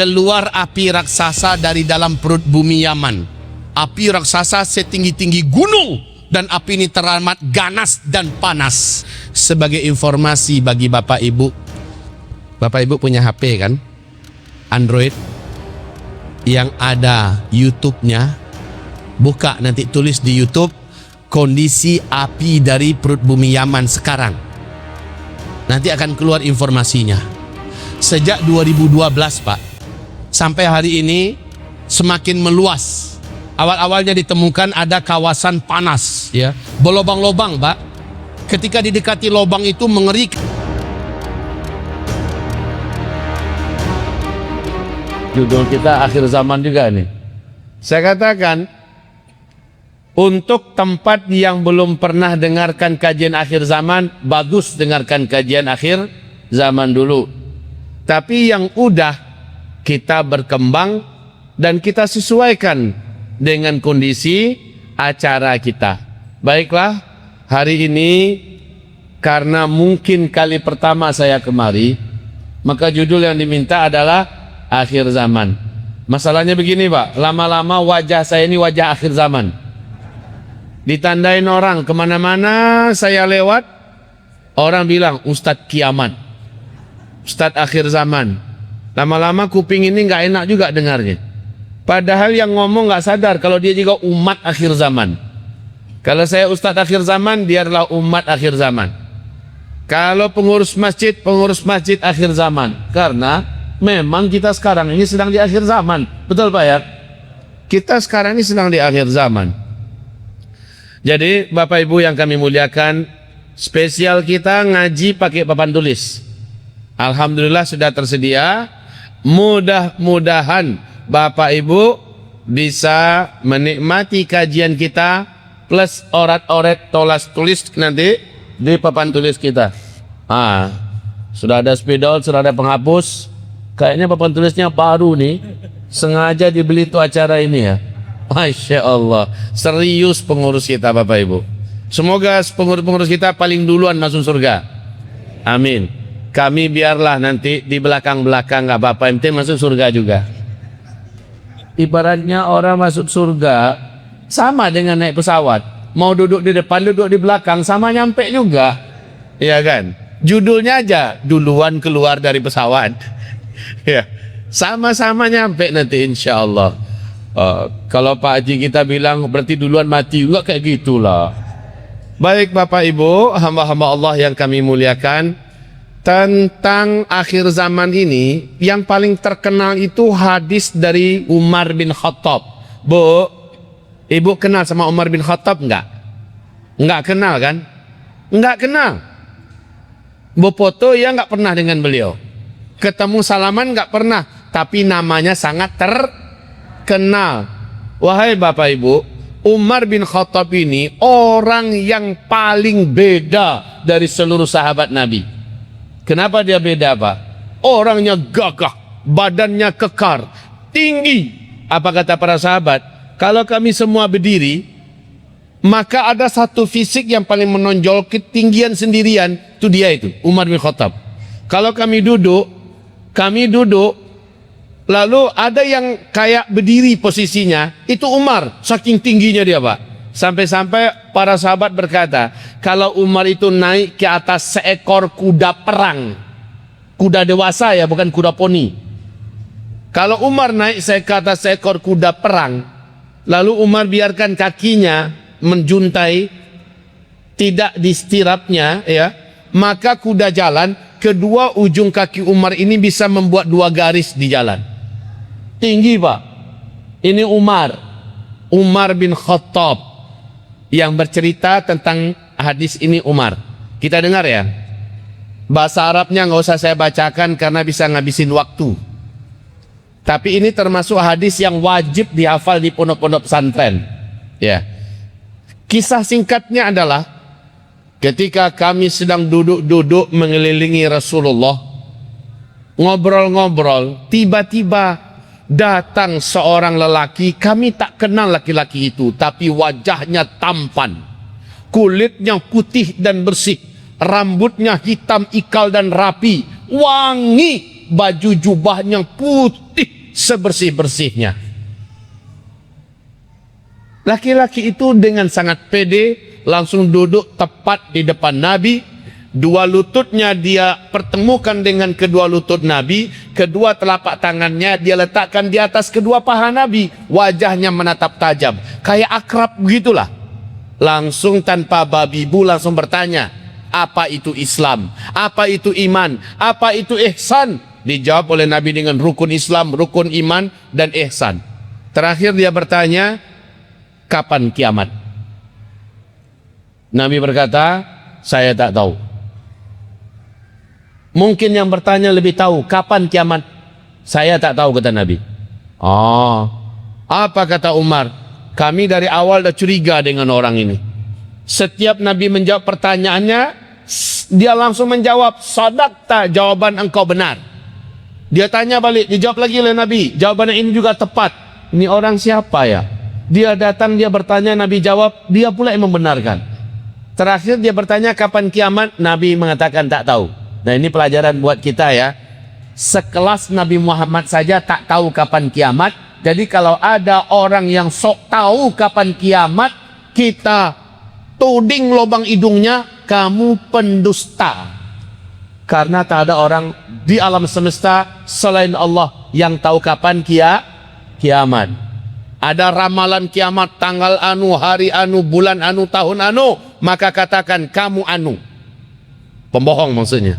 keluar api raksasa dari dalam perut bumi Yaman. Api raksasa setinggi-tinggi gunung, dan api ini teramat ganas dan panas. Sebagai informasi bagi Bapak Ibu punya HP kan? Android yang ada YouTube-nya. Buka, nanti tulis di YouTube kondisi api dari perut bumi Yaman sekarang. Nanti akan keluar informasinya. Sejak 2012 Pak, sampai hari ini semakin meluas. Awal-awalnya ditemukan ada kawasan panas, ya, berlobang-lobang Pak. Ketika didekati lobang itu mengerikan. Judul kita akhir zaman juga nih. Saya katakan, untuk tempat yang belum pernah dengarkan kajian akhir zaman, bagus dengarkan kajian akhir zaman dulu. Tapi yang udah, kita berkembang dan kita sesuaikan dengan kondisi acara kita. Baiklah, hari ini karena mungkin kali pertama saya kemari, maka judul yang diminta adalah akhir zaman. Masalahnya begini Pak, lama-lama wajah saya ini wajah akhir zaman. Ditandain orang kemana-mana saya lewat, orang bilang Ustadz kiamat, Ustadz akhir zaman. Lama-lama kuping ini nggak enak juga dengarnya. Padahal yang ngomong nggak sadar kalau dia juga umat akhir zaman. Kalau saya Ustadz akhir zaman, dia adalah umat akhir zaman. Kalau pengurus masjid akhir zaman. Karena memang kita sekarang ini sedang di akhir zaman. Betul Pak ya? Kita sekarang ini sedang di akhir zaman. Jadi Bapak Ibu yang kami muliakan, spesial kita ngaji pakai papan tulis. Alhamdulillah sudah tersedia. Mudah-mudahan Bapak Ibu bisa menikmati kajian kita plus orat-oret tolas tulis nanti di papan tulis kita. Sudah ada spidol, sudah ada penghapus. Kayaknya papan tulisnya baru nih. Sengaja dibeli tuh acara ini ya. Masya Allah, serius pengurus kita Bapak Ibu. Semoga pengurus kita paling duluan masuk surga. Amin. Kami biarlah nanti di belakang-belakang, nggak apa-apa, yang penting masuk surga juga. Ibaratnya orang masuk surga sama dengan naik pesawat. Mau duduk di depan, duduk di belakang, sama nyampe juga. Iya kan? Judulnya aja duluan keluar dari pesawat. Ya, sama-sama nyampe nanti insya Allah. Kalau Pak Haji kita bilang berarti duluan mati, enggak kayak gitulah. Baik Bapak Ibu, hamba-hamba Allah yang kami muliakan, tentang akhir zaman ini yang paling terkenal itu hadis dari Umar bin Khattab. Bu, Ibu kenal sama Umar bin Khattab enggak? Enggak kenal kan? Enggak kenal. Bu foto ya enggak pernah dengan beliau. Ketemu salaman enggak pernah, tapi namanya sangat terkenal. Wahai Bapak Ibu, Umar bin Khattab ini orang yang paling beda dari seluruh sahabat Nabi. Kenapa dia beda Pak? Orangnya gagah, badannya kekar, tinggi. Apa kata para sahabat? Kalau kami semua berdiri, maka ada satu fisik yang paling menonjol, ketinggian sendirian, itu dia itu, Umar bin Khattab. Kalau kami duduk, lalu ada yang kayak berdiri posisinya, itu Umar, saking tingginya dia Pak. Sampai-sampai para sahabat berkata, kalau Umar itu naik ke atas seekor kuda perang, kuda dewasa ya, bukan kuda poni. Kalau Umar naik ke atas seekor kuda perang, lalu Umar biarkan kakinya menjuntai, tidak di stirapnya ya, maka kuda jalan, kedua ujung kaki Umar ini bisa membuat dua garis di jalan. Tinggi Pak. Ini Umar bin Khattab yang bercerita tentang hadis ini. Umar, kita dengar ya. Bahasa Arabnya nggak usah saya bacakan karena bisa ngabisin waktu. Tapi ini termasuk hadis yang wajib dihafal di pondok-pondok pesantren. Ya. Kisah singkatnya adalah ketika kami sedang duduk-duduk mengelilingi Rasulullah, ngobrol-ngobrol, tiba-tiba datang seorang lelaki. Kami tak kenal laki-laki itu, tapi wajahnya tampan, kulitnya putih dan bersih, rambutnya hitam ikal dan rapi, wangi baju jubahnya putih sebersih-bersihnya. Laki-laki itu dengan sangat pede langsung duduk tepat di depan Nabi. Dua lututnya dia pertemukan dengan kedua lutut Nabi. Kedua telapak tangannya dia letakkan di atas kedua paha Nabi. Wajahnya menatap tajam, kayak akrab begitulah. Langsung tanpa babi bu langsung bertanya, apa itu Islam? Apa itu iman? Apa itu ihsan? Dijawab oleh Nabi dengan rukun Islam, rukun iman, dan ihsan. Terakhir dia bertanya, kapan kiamat? Nabi berkata, saya tak tahu. Mungkin yang bertanya lebih tahu, kapan kiamat? Saya tak tahu, kata Nabi. Oh, apa kata Umar? Kami dari awal dah curiga dengan orang ini. Setiap Nabi menjawab pertanyaannya, dia langsung menjawab, sadaqta, jawaban engkau benar. Dia tanya balik, dijawab lagi oleh Nabi, jawabannya ini juga tepat. Ini orang siapa ya? Dia datang, dia bertanya, Nabi jawab, dia pula yang membenarkan. Terakhir dia bertanya kapan kiamat, Nabi mengatakan tak tahu. Nah ini pelajaran buat kita ya. Sekelas Nabi Muhammad saja tak tahu kapan kiamat. Jadi kalau ada orang yang sok tahu kapan kiamat, kita tuding lubang hidungnya, kamu pendusta. Karena tak ada orang di alam semesta selain Allah yang tahu kapan kiamat. Ada ramalan kiamat tanggal anu, hari anu, bulan anu, tahun anu, maka katakan kamu anu. Pembohong maksudnya.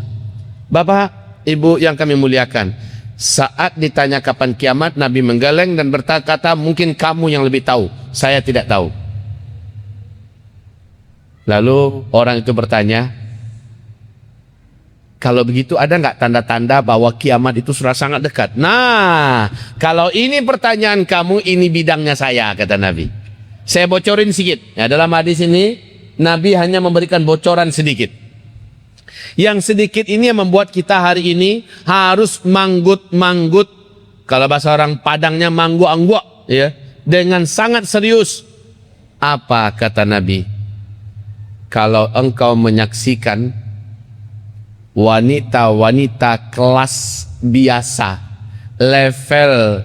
Bapak, Ibu yang kami muliakan, saat ditanya kapan kiamat, Nabi menggeleng dan berkata, mungkin kamu yang lebih tahu, saya tidak tahu. Lalu orang itu bertanya, kalau begitu ada nggak tanda-tanda bahwa kiamat itu sudah sangat dekat? Nah, kalau ini pertanyaan kamu, ini bidangnya saya, kata Nabi. Saya bocorin sedikit. Ya, dalam hadis ini, Nabi hanya memberikan bocoran sedikit. Yang sedikit ini yang membuat kita hari ini harus manggut-manggut. Kalau bahasa orang Padangnya manggu-angguak, ya, dengan sangat serius. Apa kata Nabi? Kalau engkau menyaksikan wanita-wanita kelas biasa, level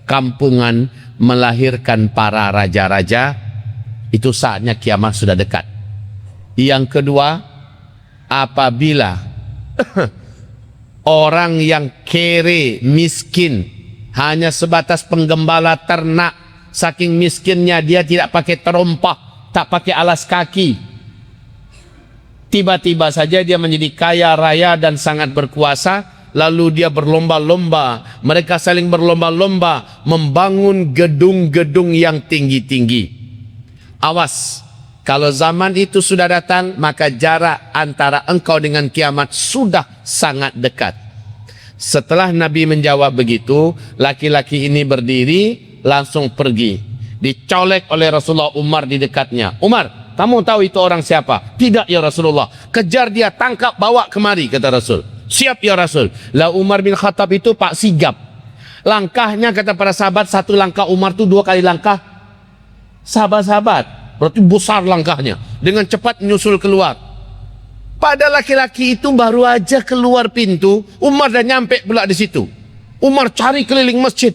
kampungan melahirkan para raja-raja, itu saatnya kiamat sudah dekat. Yang kedua, apabila orang yang kere, miskin, hanya sebatas penggembala ternak, saking miskinnya dia tidak pakai terompah, tak pakai alas kaki, tiba-tiba saja dia menjadi kaya raya dan sangat berkuasa, lalu dia berlomba-lomba, mereka saling berlomba-lomba membangun gedung-gedung yang tinggi-tinggi. Awas, kalau zaman itu sudah datang, maka jarak antara engkau dengan kiamat sudah sangat dekat. Setelah Nabi menjawab begitu, laki-laki ini berdiri langsung pergi. Dicolek oleh Rasulullah Umar di dekatnya. Umar, kamu tahu itu orang siapa? Tidak ya Rasulullah. Kejar dia, tangkap, bawa kemari, kata Rasul. Siap ya Rasul. Lah Umar bin Khattab itu pak sigap. Langkahnya kata para sahabat, satu langkah Umar itu 2 kali langkah sahabat-sahabat. Berarti besar langkahnya. Dengan cepat menyusul keluar. Pada laki-laki itu baru aja keluar pintu, Umar dah nyampe pula di situ. Umar cari keliling masjid.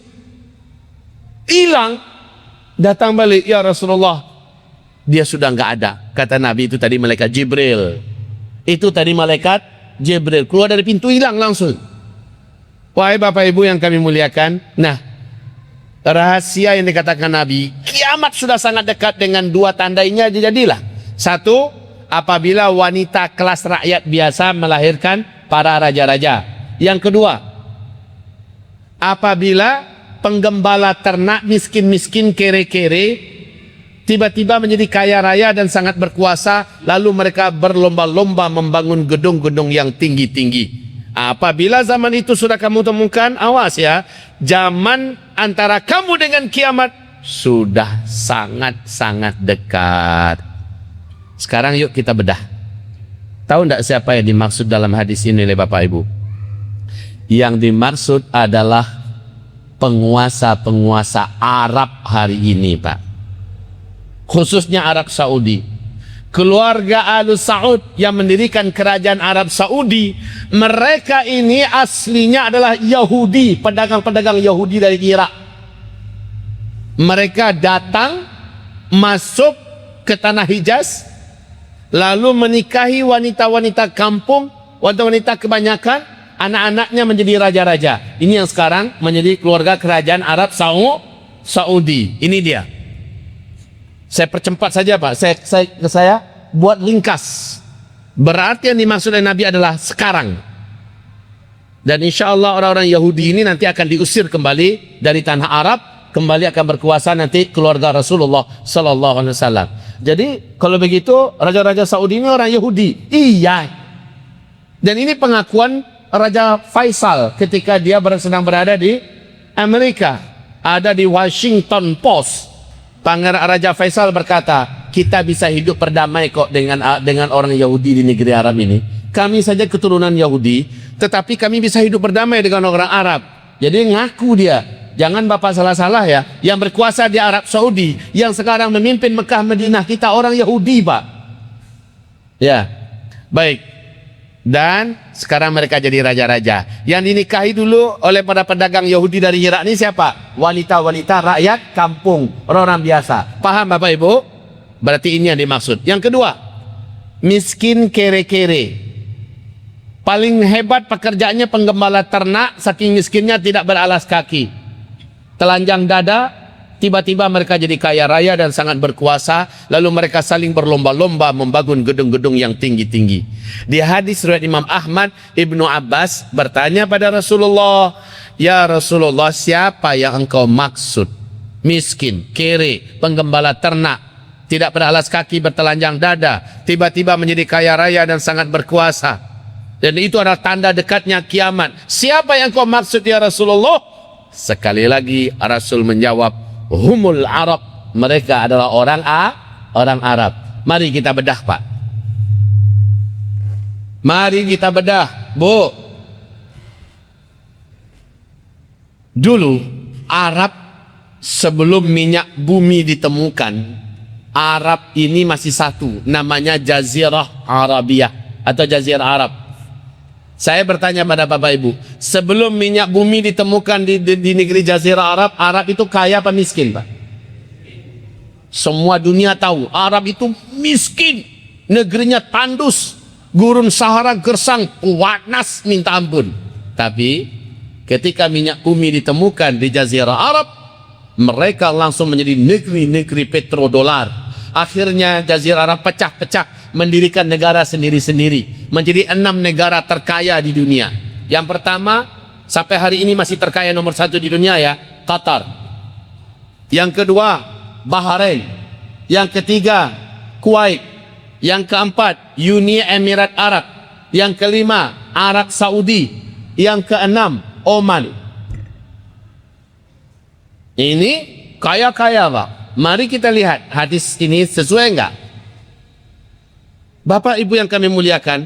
Hilang. Datang balik, ya Rasulullah. Dia sudah nggak ada. Kata Nabi, itu tadi malaikat Jibril. Itu tadi malaikat Jibril. Keluar dari pintu, hilang langsung. Wahai Bapak Ibu yang kami muliakan. Nah, rahasia yang dikatakan Nabi, kiamat sudah sangat dekat dengan 2 tandanya jadilah. 1, apabila wanita kelas rakyat biasa melahirkan para raja-raja. Yang kedua, apabila penggembala ternak miskin-miskin, kere-kere, tiba-tiba menjadi kaya raya dan sangat berkuasa, lalu mereka berlomba-lomba membangun gedung-gedung yang tinggi-tinggi. Apabila zaman itu sudah kamu temukan, awas ya, zaman antara kamu dengan kiamat sudah sangat-sangat dekat. Sekarang yuk kita bedah. Tahu tidak siapa yang dimaksud dalam hadis ini oleh Bapak Ibu? Yang dimaksud adalah penguasa-penguasa Arab hari ini, Pak. Khususnya Arab Saudi. Keluarga Al Saud yang mendirikan kerajaan Arab Saudi, mereka ini aslinya adalah Yahudi, pedagang-pedagang Yahudi dari Irak. Mereka datang masuk ke tanah Hijaz, lalu menikahi wanita-wanita kampung, wanita-wanita kebanyakan, anak-anaknya menjadi raja-raja. Ini yang sekarang menjadi keluarga kerajaan Arab Saudi. Ini dia. Saya percepat saja Pak, saya buat ringkas. Berarti yang dimaksud oleh Nabi adalah sekarang. Dan insya Allah orang-orang Yahudi ini nanti akan diusir kembali dari tanah Arab, kembali akan berkuasa nanti keluarga Rasulullah Sallallahu Alaihi Wasallam. Jadi kalau begitu raja-raja Saudi ini orang Yahudi. Iya. Dan ini pengakuan Raja Faisal ketika dia sedang berada di Amerika, ada di Washington Post. Pangeran Raja Faisal berkata, kita bisa hidup berdamai kok dengan orang Yahudi di negeri Arab ini. Kami saja keturunan Yahudi, tetapi kami bisa hidup berdamai dengan orang Arab. Jadi ngaku dia. Jangan Bapak salah-salah ya. Yang berkuasa di Arab Saudi, yang sekarang memimpin Mekah Madinah, kita orang Yahudi Pak. Ya, baik. Dan sekarang mereka jadi raja-raja. Yang dinikahi dulu oleh para pedagang Yahudi dari Irak ini siapa? Wanita-wanita rakyat kampung, orang-orang biasa. Paham Bapak Ibu? Berarti ini yang dimaksud. Yang kedua, miskin kere-kere. Paling hebat pekerjaannya penggembala ternak, saking miskinnya tidak beralas kaki. Telanjang dada, tiba-tiba mereka jadi kaya raya dan sangat berkuasa. Lalu mereka saling berlomba-lomba membangun gedung-gedung yang tinggi-tinggi. Di hadis riwayat Imam Ahmad, Ibnu Abbas bertanya pada Rasulullah, ya Rasulullah, siapa yang engkau maksud? Miskin, kere, penggembala ternak, tidak beralas kaki, bertelanjang dada, tiba-tiba menjadi kaya raya dan sangat berkuasa. Dan itu adalah tanda dekatnya kiamat. Siapa yang kau maksud ya Rasulullah? Sekali lagi Rasul menjawab, humul Arab, mereka adalah orang Arab. Mari kita bedah Pak. Mari kita bedah Bu. Dulu Arab sebelum minyak bumi ditemukan, Arab ini masih satu, namanya Jazirah Arabiyah atau Jazirah Arab. Saya bertanya pada Bapak Ibu, sebelum minyak bumi ditemukan di negeri Jazirah Arab, Arab itu kaya apa miskin Pak? Semua dunia tahu, Arab itu miskin. Negerinya tandus, gurun Sahara gersang, panas minta ampun. Tapi ketika minyak bumi ditemukan di Jazirah Arab, mereka langsung menjadi negeri-negeri petrodolar. Akhirnya Jazirah Arab pecah-pecah, mendirikan negara sendiri-sendiri, menjadi 6 negara terkaya di dunia. Yang pertama, sampai hari ini masih terkaya nomor 1 di dunia ya, Qatar. Yang kedua, Bahrain. Yang ketiga, Kuwait. Yang keempat, Uni Emirat Arab. Yang kelima, Arab Saudi. Yang keenam, Oman. Ini kaya-kaya Pak. Mari kita lihat hadis ini sesuai enggak? Bapak Ibu yang kami muliakan,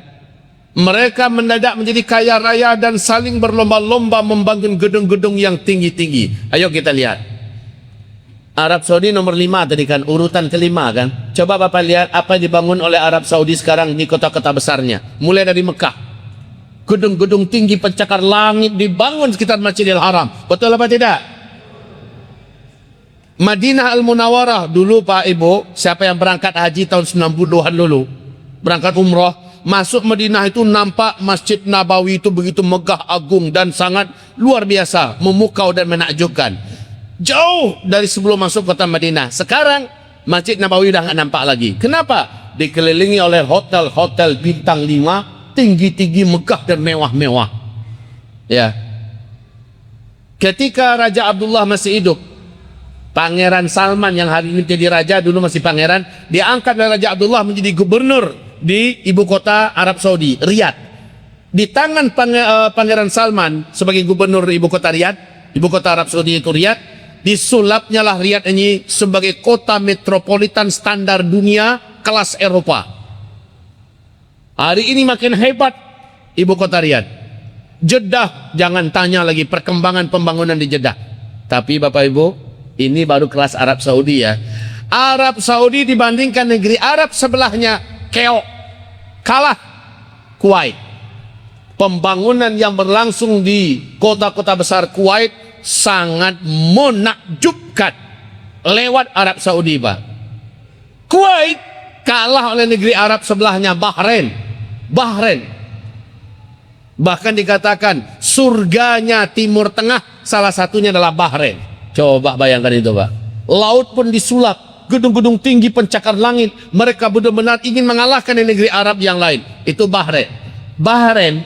mereka mendadak menjadi kaya raya dan saling berlomba-lomba membangun gedung-gedung yang tinggi-tinggi. Ayo kita lihat. Arab Saudi nomor 5 tadi kan, urutan kelima kan. Coba Bapak lihat apa yang dibangun oleh Arab Saudi sekarang di kota-kota besarnya. Mulai dari Mekah. Gedung-gedung tinggi pencakar langit dibangun sekitar Masjidil Haram. Betul apa tidak? Madinah Al-Munawwarah dulu Pak Ibu, siapa yang berangkat haji tahun 90-an dulu, berangkat umrah, masuk Madinah itu nampak Masjid Nabawi itu begitu megah agung dan sangat luar biasa, memukau dan menakjubkan. Jauh dari sebelum masuk kota Madinah. Sekarang Masjid Nabawi udah nggak nampak lagi. Kenapa? Dikelilingi oleh hotel-hotel bintang 5, tinggi-tinggi, megah dan mewah-mewah. Ya. Ketika Raja Abdullah masih hidup, Pangeran Salman yang hari ini jadi raja, dulu masih pangeran, diangkat oleh Raja Abdullah menjadi gubernur di ibu kota Arab Saudi, Riyadh. Di tangan Pangeran Salman sebagai gubernur ibu kota Riyadh, ibu kota Arab Saudi itu Riyadh, disulapnya lah Riyadh ini sebagai kota metropolitan standar dunia kelas Eropa. Hari ini makin hebat ibu kota Riyadh. Jeddah, jangan tanya lagi perkembangan pembangunan di Jeddah. Tapi Bapak Ibu, ini baru kelas Arab Saudi ya. Arab Saudi dibandingkan negeri Arab sebelahnya keok, kalah Kuwait. Pembangunan yang berlangsung di kota-kota besar Kuwait sangat menakjubkan lewat Arab Saudi, Pak. Kuwait kalah oleh negeri Arab sebelahnya Bahrain. Bahkan dikatakan surganya Timur Tengah salah satunya adalah Bahrain. Coba bayangkan itu, Pak. Laut pun disulap, gedung-gedung tinggi pencakar langit. Mereka benar-benar ingin mengalahkan negeri Arab yang lain. Itu Bahrain. Bahrain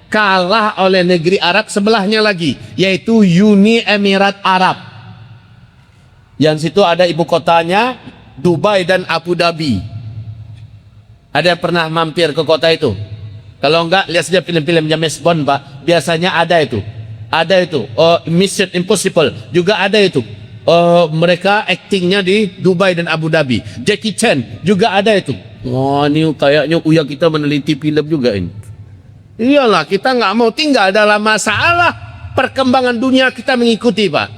kalah oleh negeri Arab sebelahnya lagi, yaitu Uni Emirat Arab. Yang situ ada ibu kotanya Dubai dan Abu Dhabi. Ada yang pernah mampir ke kota itu? Kalau enggak, lihat saja film-film James Bond, Pak. Biasanya ada itu. Mission Impossible juga ada itu. Mereka aktingnya di Dubai dan Abu Dhabi. Jackie Chan juga ada itu. Wah, ini kayaknya uya kita meneliti film juga ini. Iyalah, kita nggak mau tinggal dalam masalah perkembangan dunia, kita mengikuti, Pak.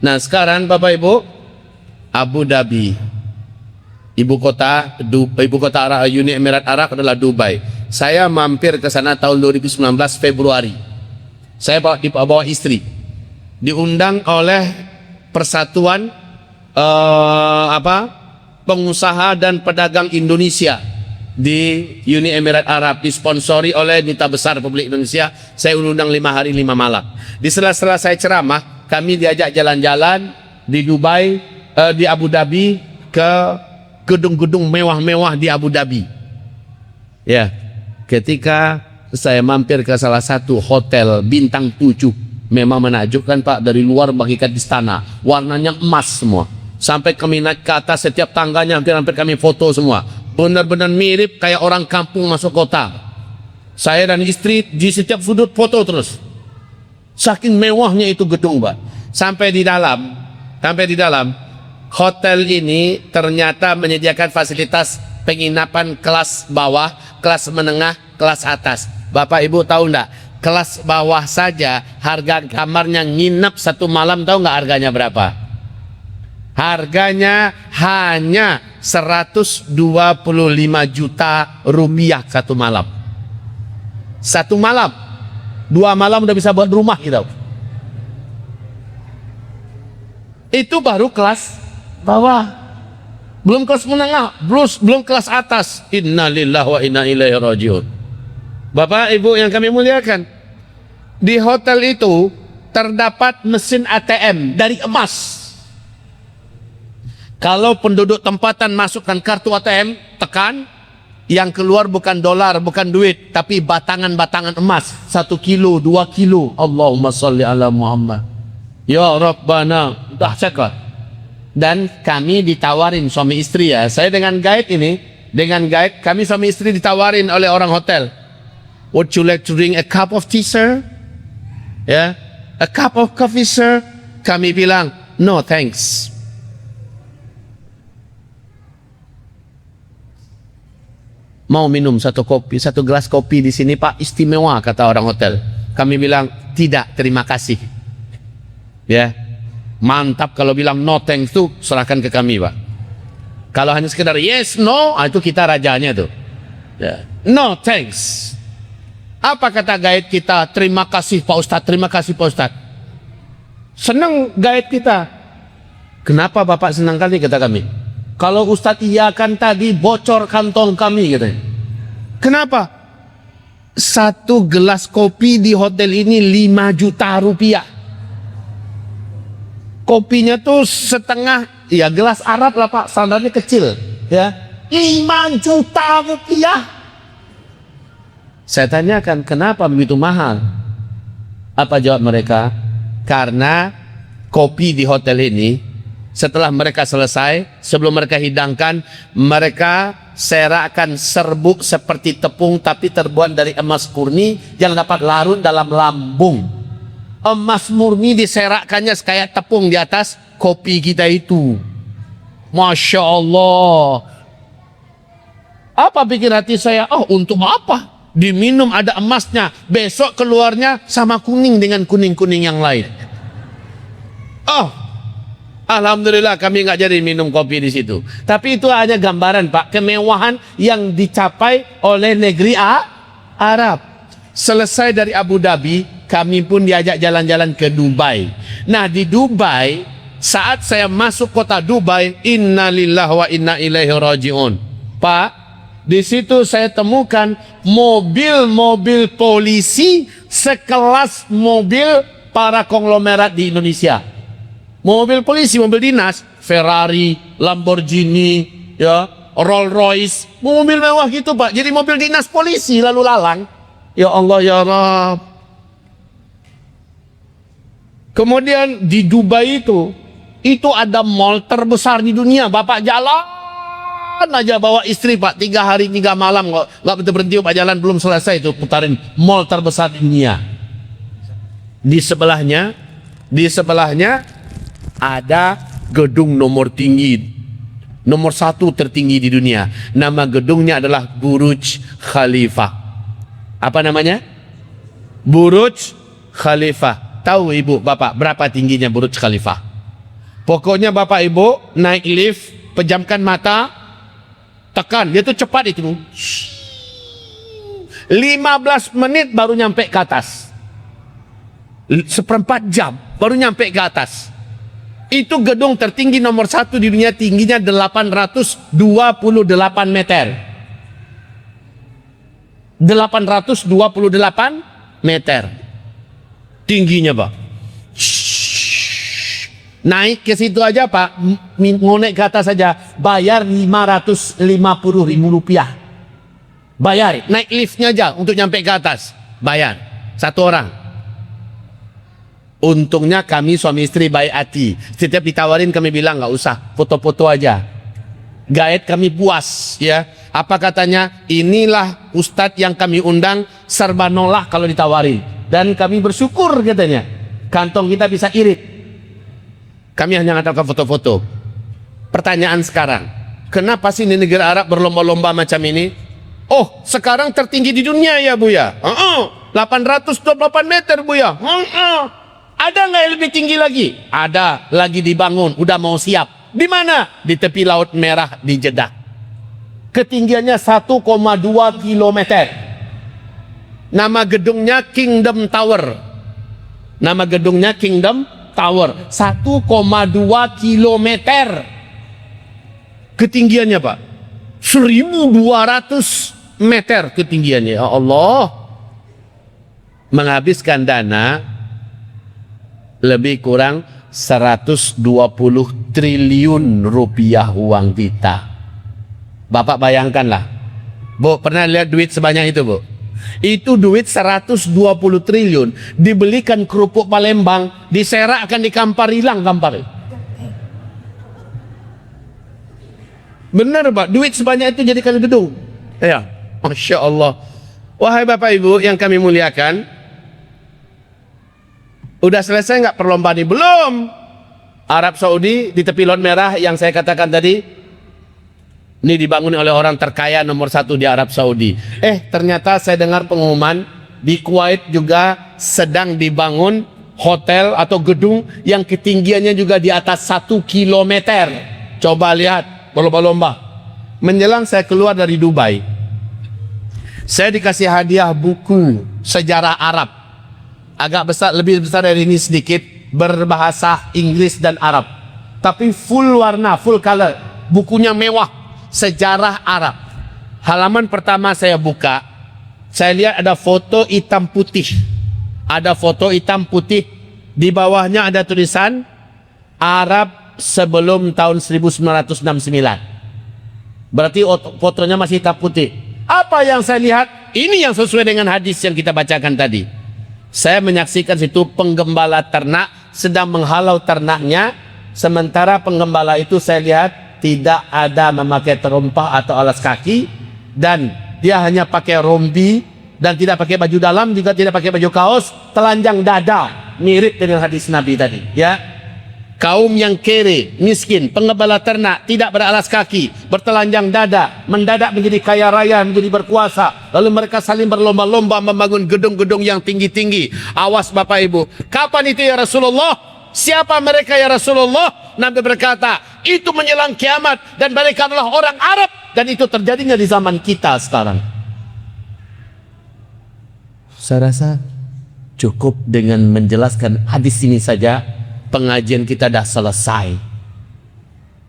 Nah, sekarang Bapak Ibu, Abu Dhabi, ibu kota Uni Emirat Arab adalah Dubai. Saya mampir ke sana tahun 2019 Februari. Saya bawa istri, diundang oleh Persatuan Pengusaha dan Pedagang Indonesia di Uni Emirat Arab, disponsori oleh Duta Besar Republik Indonesia. Saya undang 5 hari 5 malam. Di sela-sela saya ceramah, kami diajak jalan-jalan di Dubai, di Abu Dhabi, ke gedung-gedung mewah-mewah di Abu Dhabi. Ya, ketika saya mampir ke salah satu hotel bintang 7, memang menakjubkan, Pak. Dari luar bagikan istana, warnanya emas semua. Sampai kami naik ke atas, setiap tangganya hampir-hampir kami foto semua. Benar-benar mirip kayak orang kampung masuk kota. Saya dan istri di setiap sudut foto terus. Saking mewahnya itu gedung, Pak. Sampai di dalam hotel ini ternyata menyediakan fasilitas penginapan kelas bawah, kelas menengah, kelas atas. Bapak Ibu tahu enggak? Kelas bawah saja harga kamarnya nginep 1 malam, tahu enggak harganya berapa? Harganya hanya 125 juta rupiah 1 malam. 1 malam. 2 malam udah bisa buat rumah kita. Itu baru kelas bawah. Belum kelas menengah, belum kelas atas. Innalillahi wa inna ilaihi rajiun. Bapak Ibu yang kami muliakan, di hotel itu terdapat mesin ATM dari emas. Kalau penduduk tempatan masukkan kartu ATM, tekan, yang keluar bukan dolar, bukan duit, tapi batangan-batangan emas. 1 kilo, 2 kilo. Allahumma salli ala Muhammad. Ya Rabbana. Dahsyat, Pak. Dan kami ditawarin, suami istri ya. Saya dengan guide, kami suami istri ditawarin oleh orang hotel. Would you like to drink a cup of tea, sir? Ya, a cup of coffee, sir? Kami bilang, no thanks. Mau minum 1 gelas kopi di sini, Pak, istimewa, kata orang hotel. Kami bilang, tidak, terima kasih. Ya, mantap. Kalau bilang no thanks tuh serahkan ke kami, Pak. Kalau hanya sekedar yes, no, itu kita rajanya tuh. Ya. No thanks. Apa kata guide kita? Terima kasih Pak Ustadz, terima kasih Pak Ustadz. Senang guide kita. Kenapa Bapak senang kali, kata kami? Kalau Ustadz iyakan tadi, bocor kantong kami, katanya. Kenapa? 1 gelas kopi di hotel ini 5 juta rupiah. Kopinya tuh setengah, ya gelas Arab lah, Pak, standarnya kecil, ya. 5 juta rupiah. Saya tanyakan, kenapa begitu mahal? Apa jawab mereka? Karena kopi di hotel ini, setelah mereka selesai, sebelum mereka hidangkan, mereka serakkan serbuk seperti tepung, tapi terbuat dari emas murni yang dapat larut dalam lambung. Emas murni diserakkannya kayak tepung di atas kopi kita itu. Masya Allah. Apa pikir hati saya? Oh, untuk apa? Diminum ada emasnya, besok keluarnya sama kuning dengan kuning-kuning yang lain. Oh, Alhamdulillah kami nggak jadi minum kopi di situ. Tapi itu hanya gambaran Pak, kemewahan yang dicapai oleh negeri Arab. Selesai dari Abu Dhabi, kami pun diajak jalan-jalan ke Dubai. Nah di Dubai, saat saya masuk kota Dubai, innalillahi wa inna ilaihi rajiun. Pak, di situ saya temukan mobil-mobil polisi sekelas mobil para konglomerat di Indonesia. Mobil polisi, mobil dinas, Ferrari, Lamborghini, ya, Rolls Royce, mobil mewah gitu Pak. Jadi mobil dinas polisi lalu lalang. Ya Allah ya Rabb. Kemudian di Dubai itu ada mall terbesar di dunia. Bapak jalan aja bawa istri Pak, 3 hari 3 malam nggak berhenti Pak, jalan belum selesai itu putarin mall terbesar di dunia. Di sebelahnya ada gedung nomor 1 tertinggi di dunia. Nama gedungnya adalah Burj Khalifa. Apa namanya? Burj Khalifa. Tahu ibu bapak berapa tingginya Burj Khalifa? Pokoknya bapak ibu naik lift, pejamkan mata, tekan, dia tuh cepat itu. 15 menit baru nyampe ke atas. 1/4 jam baru nyampe ke atas. Itu gedung tertinggi nomor 1 di dunia, tingginya 828 meter. 828 meter tingginya Pak. Naik ke situ aja Pak, mau naik ke atas saja bayar 550.000 rupiah. Bayar, naik liftnya aja untuk nyampe ke atas, bayar 1 orang. Untungnya kami suami istri baik hati. Setiap ditawarin kami bilang nggak usah, foto-foto aja. Gaet kami puas ya. Apa katanya? Inilah ustadz yang kami undang, serba nolak kalau ditawarin. Dan kami bersyukur katanya. Kantong kita bisa irit. Kami hanya mengatakan foto-foto. Pertanyaan sekarang, kenapa sih di negara Arab berlomba-lomba macam ini? Oh, sekarang tertinggi di dunia ya Bu ya. 828 meter Bu ya. Ada nggak yang lebih tinggi lagi? Ada, lagi dibangun, udah mau siap. Di mana? Di tepi Laut Merah di Jeddah. Ketinggiannya 1,2 kilometer. Nama gedungnya Kingdom Tower. Nama gedungnya Kingdom Tower. 1,2 kilometer. Ketinggiannya Pak. 1.200 meter ketinggiannya. Ya Allah. Menghabiskan dana lebih kurang 120 triliun rupiah uang kita. Bapak bayangkanlah. Bu, pernah lihat duit sebanyak itu Bu? Itu duit 120 triliun dibelikan kerupuk Palembang, diserakkan di Kampar, hilang Kampar. Benar Pak, duit sebanyak itu jadikan gedung. Ya, Masya Allah. Wahai Bapak Ibu yang kami muliakan, udah selesai nggak perlombaan ini? Belum. Arab Saudi di tepi Laut Merah yang saya katakan tadi, ini dibangun oleh orang terkaya nomor 1 di Arab Saudi. Ternyata saya dengar pengumuman di Kuwait juga sedang dibangun hotel atau gedung yang ketinggiannya juga di atas 1 kilometer. Coba lihat, berlomba-lomba. Menjelang saya keluar dari Dubai, saya dikasih hadiah buku sejarah Arab. Agak besar, lebih besar dari ini sedikit, berbahasa Inggris dan Arab. Tapi full warna, full color. Bukunya mewah, sejarah Arab. Halaman pertama saya buka, saya lihat ada foto hitam putih. Ada foto hitam putih. Di bawahnya ada tulisan Arab sebelum tahun 1969. Berarti fotonya masih hitam putih. Apa yang saya lihat? Ini yang sesuai dengan hadis yang kita bacakan tadi. Saya menyaksikan situ penggembala ternak sedang menghalau ternaknya, sementara penggembala itu saya lihat tidak ada memakai terompah atau alas kaki, dan dia hanya pakai rompi dan tidak pakai baju dalam, juga tidak pakai baju kaos, telanjang dada, mirip dengan hadis Nabi tadi ya. Kaum yang kere, miskin, penggembala ternak, tidak beralas kaki, bertelanjang dada, mendadak menjadi kaya raya, menjadi berkuasa. Lalu mereka saling berlomba-lomba membangun gedung-gedung yang tinggi-tinggi. Awas Bapak Ibu. Kapan itu ya Rasulullah? Siapa mereka ya Rasulullah? Nabi berkata, itu menjelang kiamat dan mereka adalah orang Arab, dan itu terjadinya di zaman kita sekarang. Saya rasa cukup dengan menjelaskan hadis ini saja, pengajian kita dah selesai.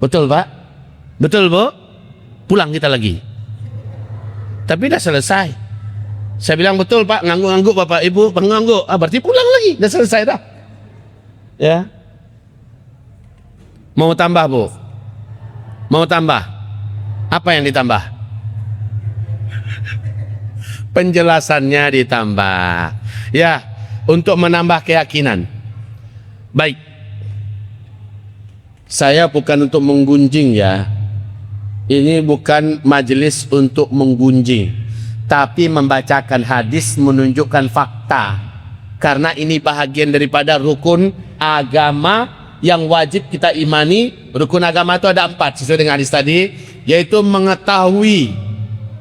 Betul Pak? Betul Bu? Pulang kita lagi. Tapi dah selesai. Saya bilang betul Pak, ngangguk-ngangguk Bapak Ibu, pengangguk. Berarti pulang lagi, dah selesai dah. Ya. Mau tambah Bu? Mau tambah? Apa yang ditambah? Penjelasannya ditambah. Ya, untuk menambah keyakinan. Baik. Saya bukan untuk menggunjing ya. Ini bukan majelis untuk menggunjing, tapi membacakan hadis menunjukkan fakta. Karena ini bahagian daripada rukun agama yang wajib kita imani. Rukun agama itu ada 4 sesuai dengan hadis tadi, yaitu mengetahui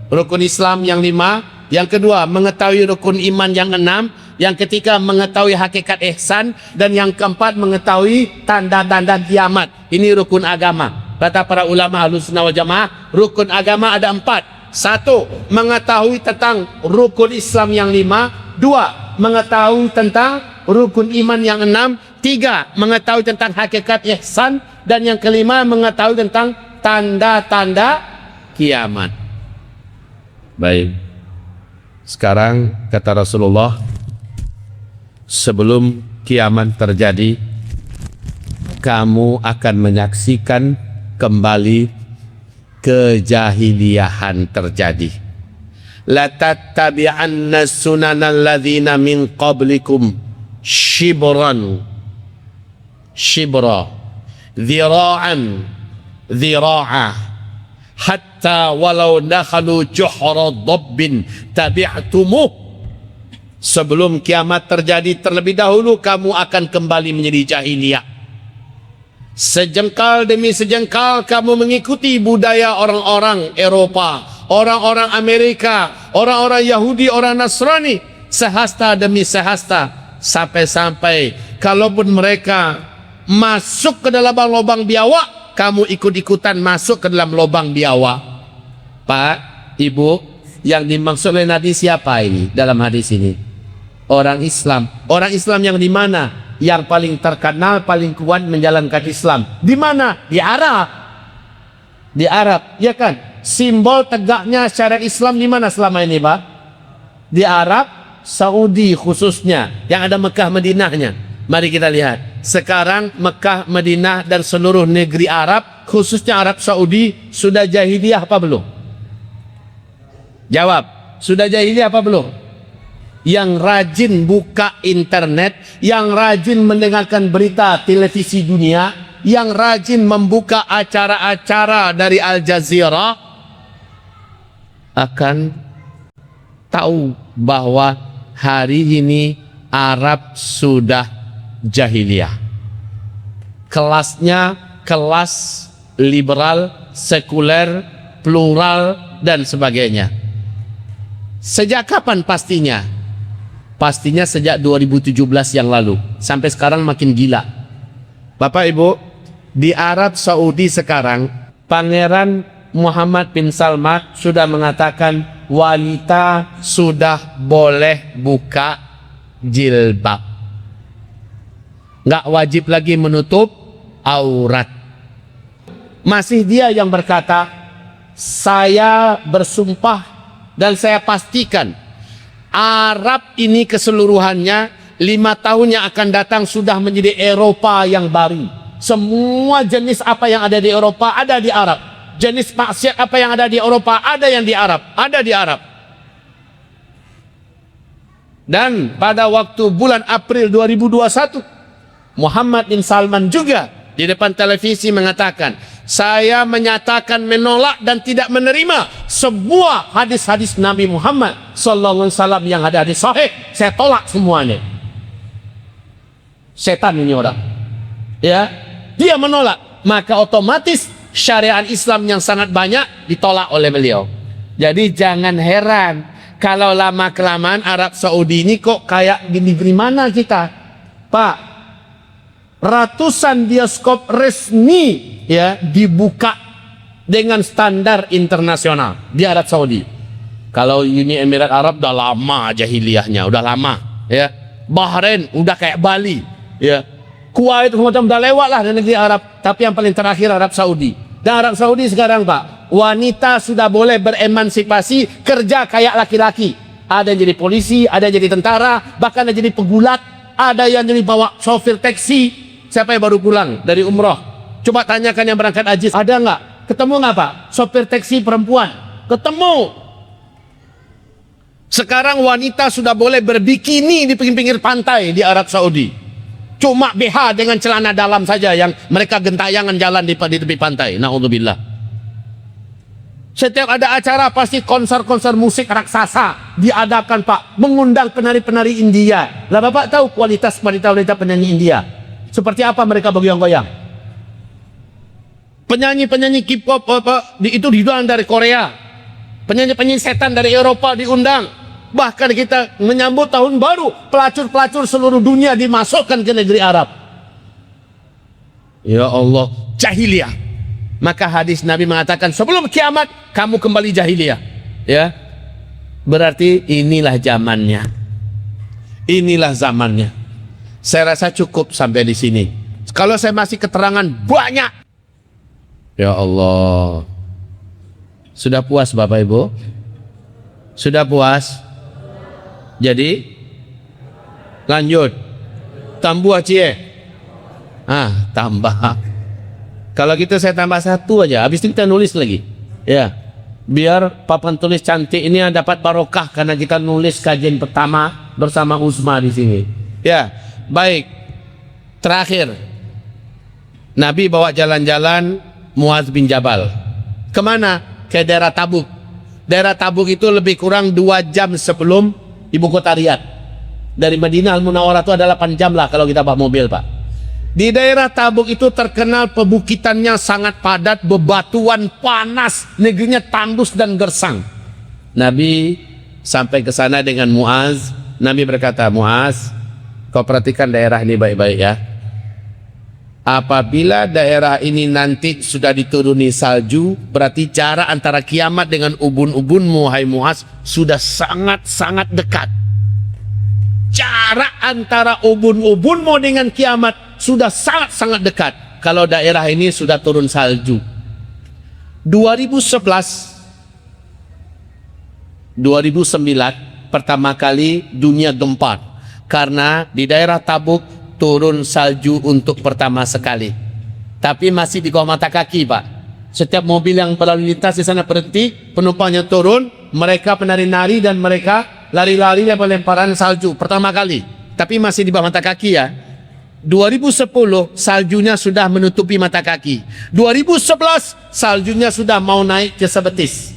rukun Islam yang 5, yang kedua mengetahui rukun iman yang 6, yang ketiga mengetahui hakikat ihsan, dan yang keempat mengetahui tanda-tanda kiamat. Ini rukun agama. Kata para ulama Ahlussunnah wal Jamaah, rukun agama ada 4. 1. Mengetahui tentang rukun Islam yang 5. 2. Mengetahui tentang rukun iman yang 6. 3. Mengetahui tentang hakikat ihsan. Dan yang kelima mengetahui tentang tanda-tanda kiamat. Baik. Sekarang kata Rasulullah, sebelum kiamat terjadi, kamu akan menyaksikan kembali kejahiliahan terjadi. La tattabi'anna sunanal ladzina min qablikum shibran shibra dhira'an dhira'a hatta walau dakhalu juhra dhabbin tabi'tumuh. Sebelum kiamat terjadi, terlebih dahulu kamu akan kembali menjadi jahiliyah. Sejengkal demi sejengkal kamu mengikuti budaya orang-orang Eropa, orang-orang Amerika, orang-orang Yahudi, orang Nasrani, sehasta demi sehasta, sampai-sampai kalaupun mereka masuk ke dalam lubang biawak, kamu ikut-ikutan masuk ke dalam lubang biawak. Pak, Ibu, yang dimaksud oleh Nabi siapa ini dalam hadis ini? Orang Islam. Orang Islam yang di mana? Yang paling terkenal, paling kuat menjalankan Islam. Di mana? Di Arab. Di Arab, ya kan? Simbol tegaknya syariat Islam di mana selama ini, Pak? Di Arab Saudi khususnya, yang ada Mekah Madinahnya. Mari kita lihat. Sekarang Mekah, Madinah dan seluruh negeri Arab, khususnya Arab Saudi, sudah jahiliyah apa belum? Jawab, sudah jahiliyah apa belum? Yang rajin buka internet, yang rajin mendengarkan berita televisi dunia, yang rajin membuka acara-acara dari Al Jazeera, akan tahu bahwa hari ini Arab sudah jahiliyah. Kelasnya kelas liberal, sekuler, plural, dan sebagainya. Sejak kapan pastinya? Pastinya sejak 2017 yang lalu. Sampai sekarang makin gila. Bapak Ibu, di Arab Saudi sekarang, Pangeran Muhammad bin Salman sudah mengatakan wanita sudah boleh buka jilbab. Nggak wajib lagi menutup aurat. Masih dia yang berkata, saya bersumpah dan saya pastikan Arab ini keseluruhannya 5 tahun yang akan datang sudah menjadi Eropa yang baru. Semua jenis apa yang ada di Eropa ada di Arab. Jenis maksiat apa yang ada di Eropa ada yang di Arab, ada di Arab. Dan pada waktu bulan April 2021, Muhammad bin Salman juga di depan televisi mengatakan, saya menyatakan menolak dan tidak menerima semua hadis-hadis Nabi Muhammad sallallahu alaihi wasallam yang ada di sahih. Saya tolak semuanya. Setan ini orang. Ya, dia menolak, maka otomatis syariat Islam yang sangat banyak ditolak oleh beliau. Jadi jangan heran kalau lama kelamaan Arab Saudi ini kok kayak gini, mana kita? Pak, ratusan bioskop resmi ya dibuka dengan standar internasional di Arab Saudi. Kalau Uni Emirat Arab udah lama jahiliyahnya, udah lama ya. Bahrain udah kayak Bali ya. Kuwait macam udah lewat lah dari negeri Arab, tapi yang paling terakhir Arab Saudi. Dan Arab Saudi sekarang Pak, wanita sudah boleh beremansipasi, kerja kayak laki-laki. Ada yang jadi polisi, ada yang jadi tentara, bahkan ada yang jadi pegulat, ada yang jadi bawa sopir taksi. Siapa yang baru pulang dari umroh? Coba tanyakan yang berangkat haji, ada nggak? Ketemu nggak Pak? Sopir taksi perempuan? Ketemu. Sekarang wanita sudah boleh berbikini di pinggir-pinggir pantai di Arab Saudi. Cuma BH dengan celana dalam saja yang mereka gentayangan jalan di tepi pantai. Na'udzubillah. Setiap ada acara pasti konser-konser musik raksasa diadakan Pak, mengundang penari-penari India. Lah Bapak tahu kualitas wanita-wanita penyanyi India seperti apa mereka bergoyang-goyang? Penyanyi-penyanyi K-pop itu diundang dari Korea, penyanyi-penyanyi setan dari Eropa diundang. Bahkan kita menyambut tahun baru, pelacur-pelacur seluruh dunia dimasukkan ke negeri Arab. Ya Allah, jahiliyah. Maka hadis Nabi mengatakan sebelum kiamat kamu kembali jahiliyah. Ya, berarti inilah zamannya. Inilah zamannya. Saya rasa cukup sampai di sini. Kalau saya masih keterangan banyak. Ya Allah. Sudah puas Bapak Ibu? Sudah puas? Jadi lanjut. Tambah cie. Tambah. Kalau gitu saya tambah satu aja. Habis itu kita nulis lagi. Ya. Biar papan tulis cantik ini dapat barokah karena kita nulis kajian pertama bersama Uzma di sini. Ya. Baik. Terakhir. Nabi bawa jalan-jalan Muaz bin Jabal. Kemana? Ke daerah Tabuk. Daerah Tabuk itu lebih kurang 2 jam sebelum ibu kota Riyadh. Dari Madinah Al-Munawwarah itu ada 8 jam lah kalau kita bawa mobil Pak. Di daerah Tabuk itu terkenal pebukitannya sangat padat, bebatuan, panas, negerinya tandus dan gersang. Nabi sampai ke sana dengan Muaz. Nabi berkata, Muaz, kau perhatikan daerah ini baik-baik ya. Apabila daerah ini nanti sudah dituruni salju, berarti jarak antara kiamat dengan ubun-ubunmu, hai Muaz, sudah sangat-sangat dekat. Jarak antara ubun-ubunmu dengan kiamat sudah sangat-sangat dekat. Kalau daerah ini sudah turun salju. 2009 pertama kali dunia gempar karena di daerah Tabuk turun salju untuk pertama sekali. Tapi masih di bawah mata kaki Pak. Setiap mobil yang berlalu lintas di sana berhenti, penumpangnya turun, mereka penari-nari dan mereka lari-lari lempar-lemparan salju pertama kali. Tapi masih di bawah mata kaki ya. 2010 saljunya sudah menutupi mata kaki. 2011 saljunya sudah mau naik ke sebetis.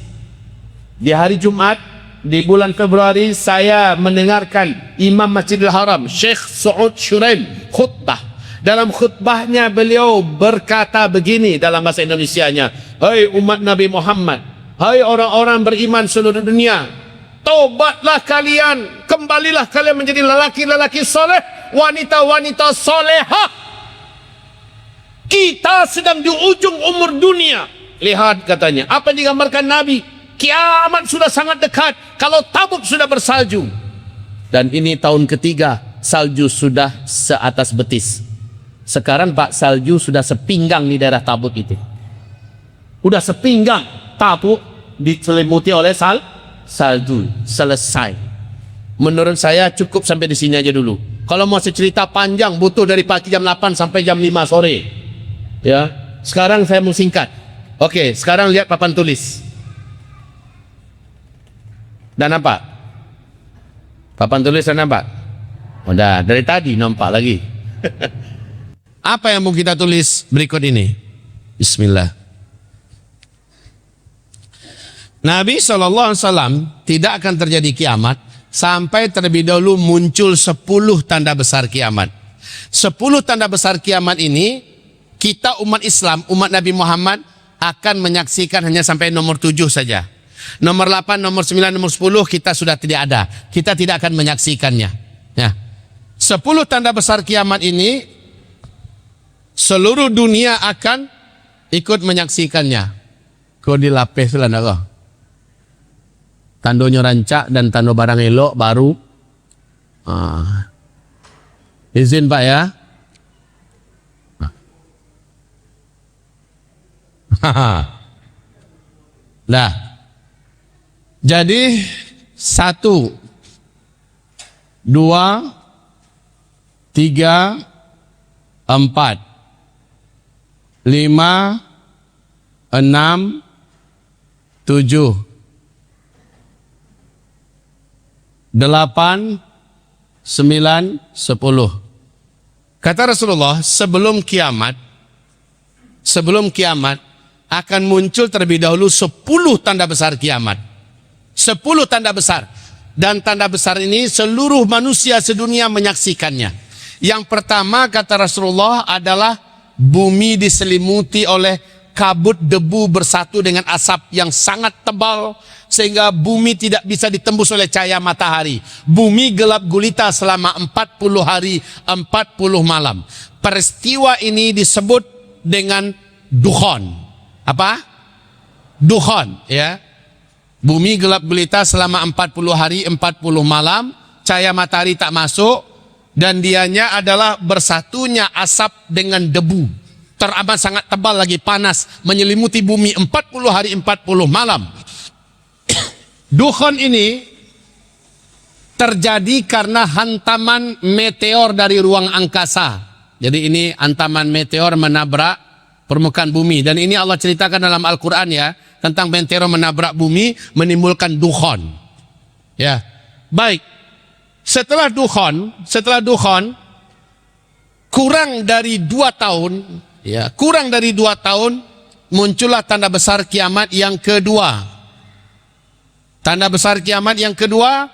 Di hari Jumat di bulan Februari saya mendengarkan Imam Masjidil Haram Syekh Saud Shuraim khutbah. Dalam khutbahnya beliau berkata begini dalam bahasa Indonesianya, hai umat Nabi Muhammad, hai orang-orang beriman seluruh dunia, tobatlah kalian, kembalilah kalian menjadi lelaki-lelaki soleh, wanita-wanita solehah. Kita sedang di ujung umur dunia. Lihat katanya, apa yang digambarkan Nabi, kiamat sudah sangat dekat kalau Tabuk sudah bersalju. Dan ini tahun ketiga salju sudah seatas betis. Sekarang Pak, salju sudah sepinggang di daerah Tabuk itu. Udah sepinggang Tabuk diselimuti oleh salju. Selesai. Menurut saya cukup sampai di sini aja dulu. Kalau mau cerita panjang butuh dari pagi jam 8 sampai jam 5 sore. Ya. Sekarang saya mau singkat. Oke, sekarang lihat papan tulis. Dan nampak? Papan tulis dan nampak? Udah, dari tadi nampak lagi. Apa yang mau kita tulis berikut ini? Bismillah. Nabi SAW tidak akan terjadi kiamat sampai terlebih dahulu muncul 10 tanda besar kiamat. 10 tanda besar kiamat ini kita umat Islam, umat Nabi Muhammad akan menyaksikan hanya sampai nomor 7 saja. Nomor 8, nomor 9, nomor 10 kita sudah tidak ada. Kita tidak akan menyaksikannya. Ya. 10 tanda besar kiamat ini Seluruh dunia akan ikut menyaksikannya. Kau dilapis lah nak kau. Tandonyo rancak dan tando barang elok baru. Izin Pak ya. Nah, jadi 1, 2, 3, 4, 5, 6, 7, 8, 9, 10. Kata Rasulullah, sebelum kiamat akan muncul terlebih dahulu 10 tanda besar kiamat. 10 tanda besar. Dan tanda besar ini seluruh manusia sedunia menyaksikannya. Yang pertama kata Rasulullah adalah bumi diselimuti oleh kabut debu bersatu dengan asap yang sangat tebal sehingga bumi tidak bisa ditembus oleh cahaya matahari. Bumi gelap gulita selama 40 hari 40 malam. Peristiwa ini disebut dengan dukhon. Apa? Dukhon, ya. Bumi gelap gulita selama 40 hari 40 malam, cahaya matahari tak masuk, dan dianya adalah bersatunya asap dengan debu. Teramat sangat tebal lagi panas, menyelimuti bumi 40 hari 40 malam. Dukhon ini terjadi karena hantaman meteor dari ruang angkasa. Jadi ini hantaman meteor menabrak permukaan bumi. Dan ini Allah ceritakan dalam Al-Quran ya, tentang meteor menabrak bumi menimbulkan dukhon. Ya, baik. Setelah dukhon kurang dari 2 tahun, ya, kurang dari 2 tahun muncullah tanda besar kiamat yang kedua. Tanda besar kiamat yang kedua,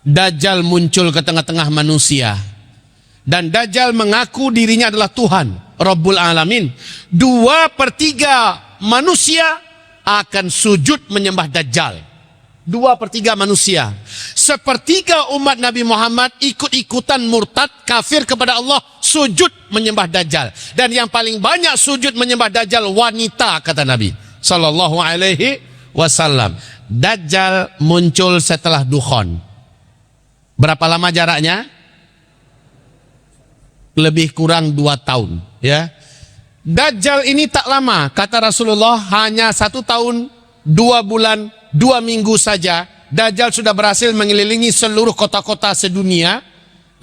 Dajjal muncul ke tengah-tengah manusia. Dan Dajjal mengaku dirinya adalah Tuhan, Rabbul Alamin. 2/3 manusia akan sujud menyembah Dajjal. 2/3 manusia. 1/3 umat Nabi Muhammad ikut-ikutan murtad kafir kepada Allah, sujud menyembah Dajjal. Dan yang paling banyak sujud menyembah Dajjal wanita, kata Nabi Sallallahu Alaihi Wasallam. Dajjal muncul setelah dukhon. Berapa lama jaraknya? Lebih kurang 2 tahun, ya. Dajjal ini tak lama, kata Rasulullah, hanya 1 tahun 2 bulan 2 minggu saja Dajjal sudah berhasil mengelilingi seluruh kota-kota sedunia.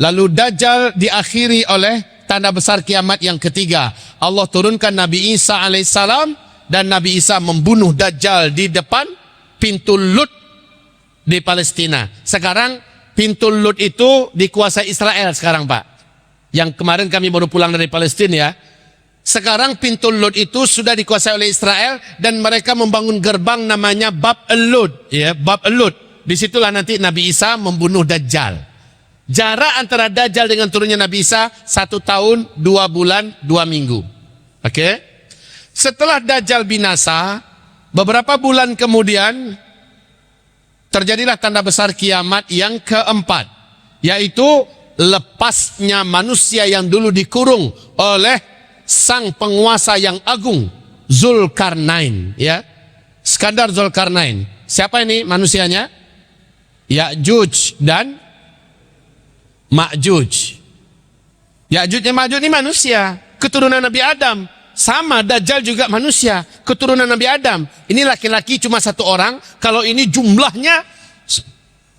Lalu Dajjal diakhiri oleh tanda besar kiamat yang ketiga. Allah turunkan Nabi Isa alaihissalam dan Nabi Isa membunuh Dajjal di depan pintu Lut di Palestina. Sekarang pintu Lut itu dikuasai Israel sekarang, Pak. Yang kemarin kami baru pulang dari Palestina ya. Sekarang pintu Lut itu sudah dikuasai oleh Israel dan mereka membangun gerbang namanya Bab el-Lud, ya, Bab el-Lud. Disitulah nanti Nabi Isa membunuh Dajjal. Jarak antara Dajjal dengan turunnya Nabi Isa 1 tahun 2 bulan 2 minggu. Oke? Setelah Dajjal binasa, beberapa bulan kemudian terjadilah tanda besar kiamat yang keempat, yaitu lepasnya manusia yang dulu dikurung oleh sang penguasa yang agung, Zulkarnain, ya. Skandar Zulkarnain. Siapa ini manusianya? Ya'juj dan Ma'juj. Ya'juj dan Ma'juj ini manusia, keturunan Nabi Adam. Sama, Dajjal juga manusia, keturunan Nabi Adam. Ini laki-laki cuma 1 orang. Kalau ini jumlahnya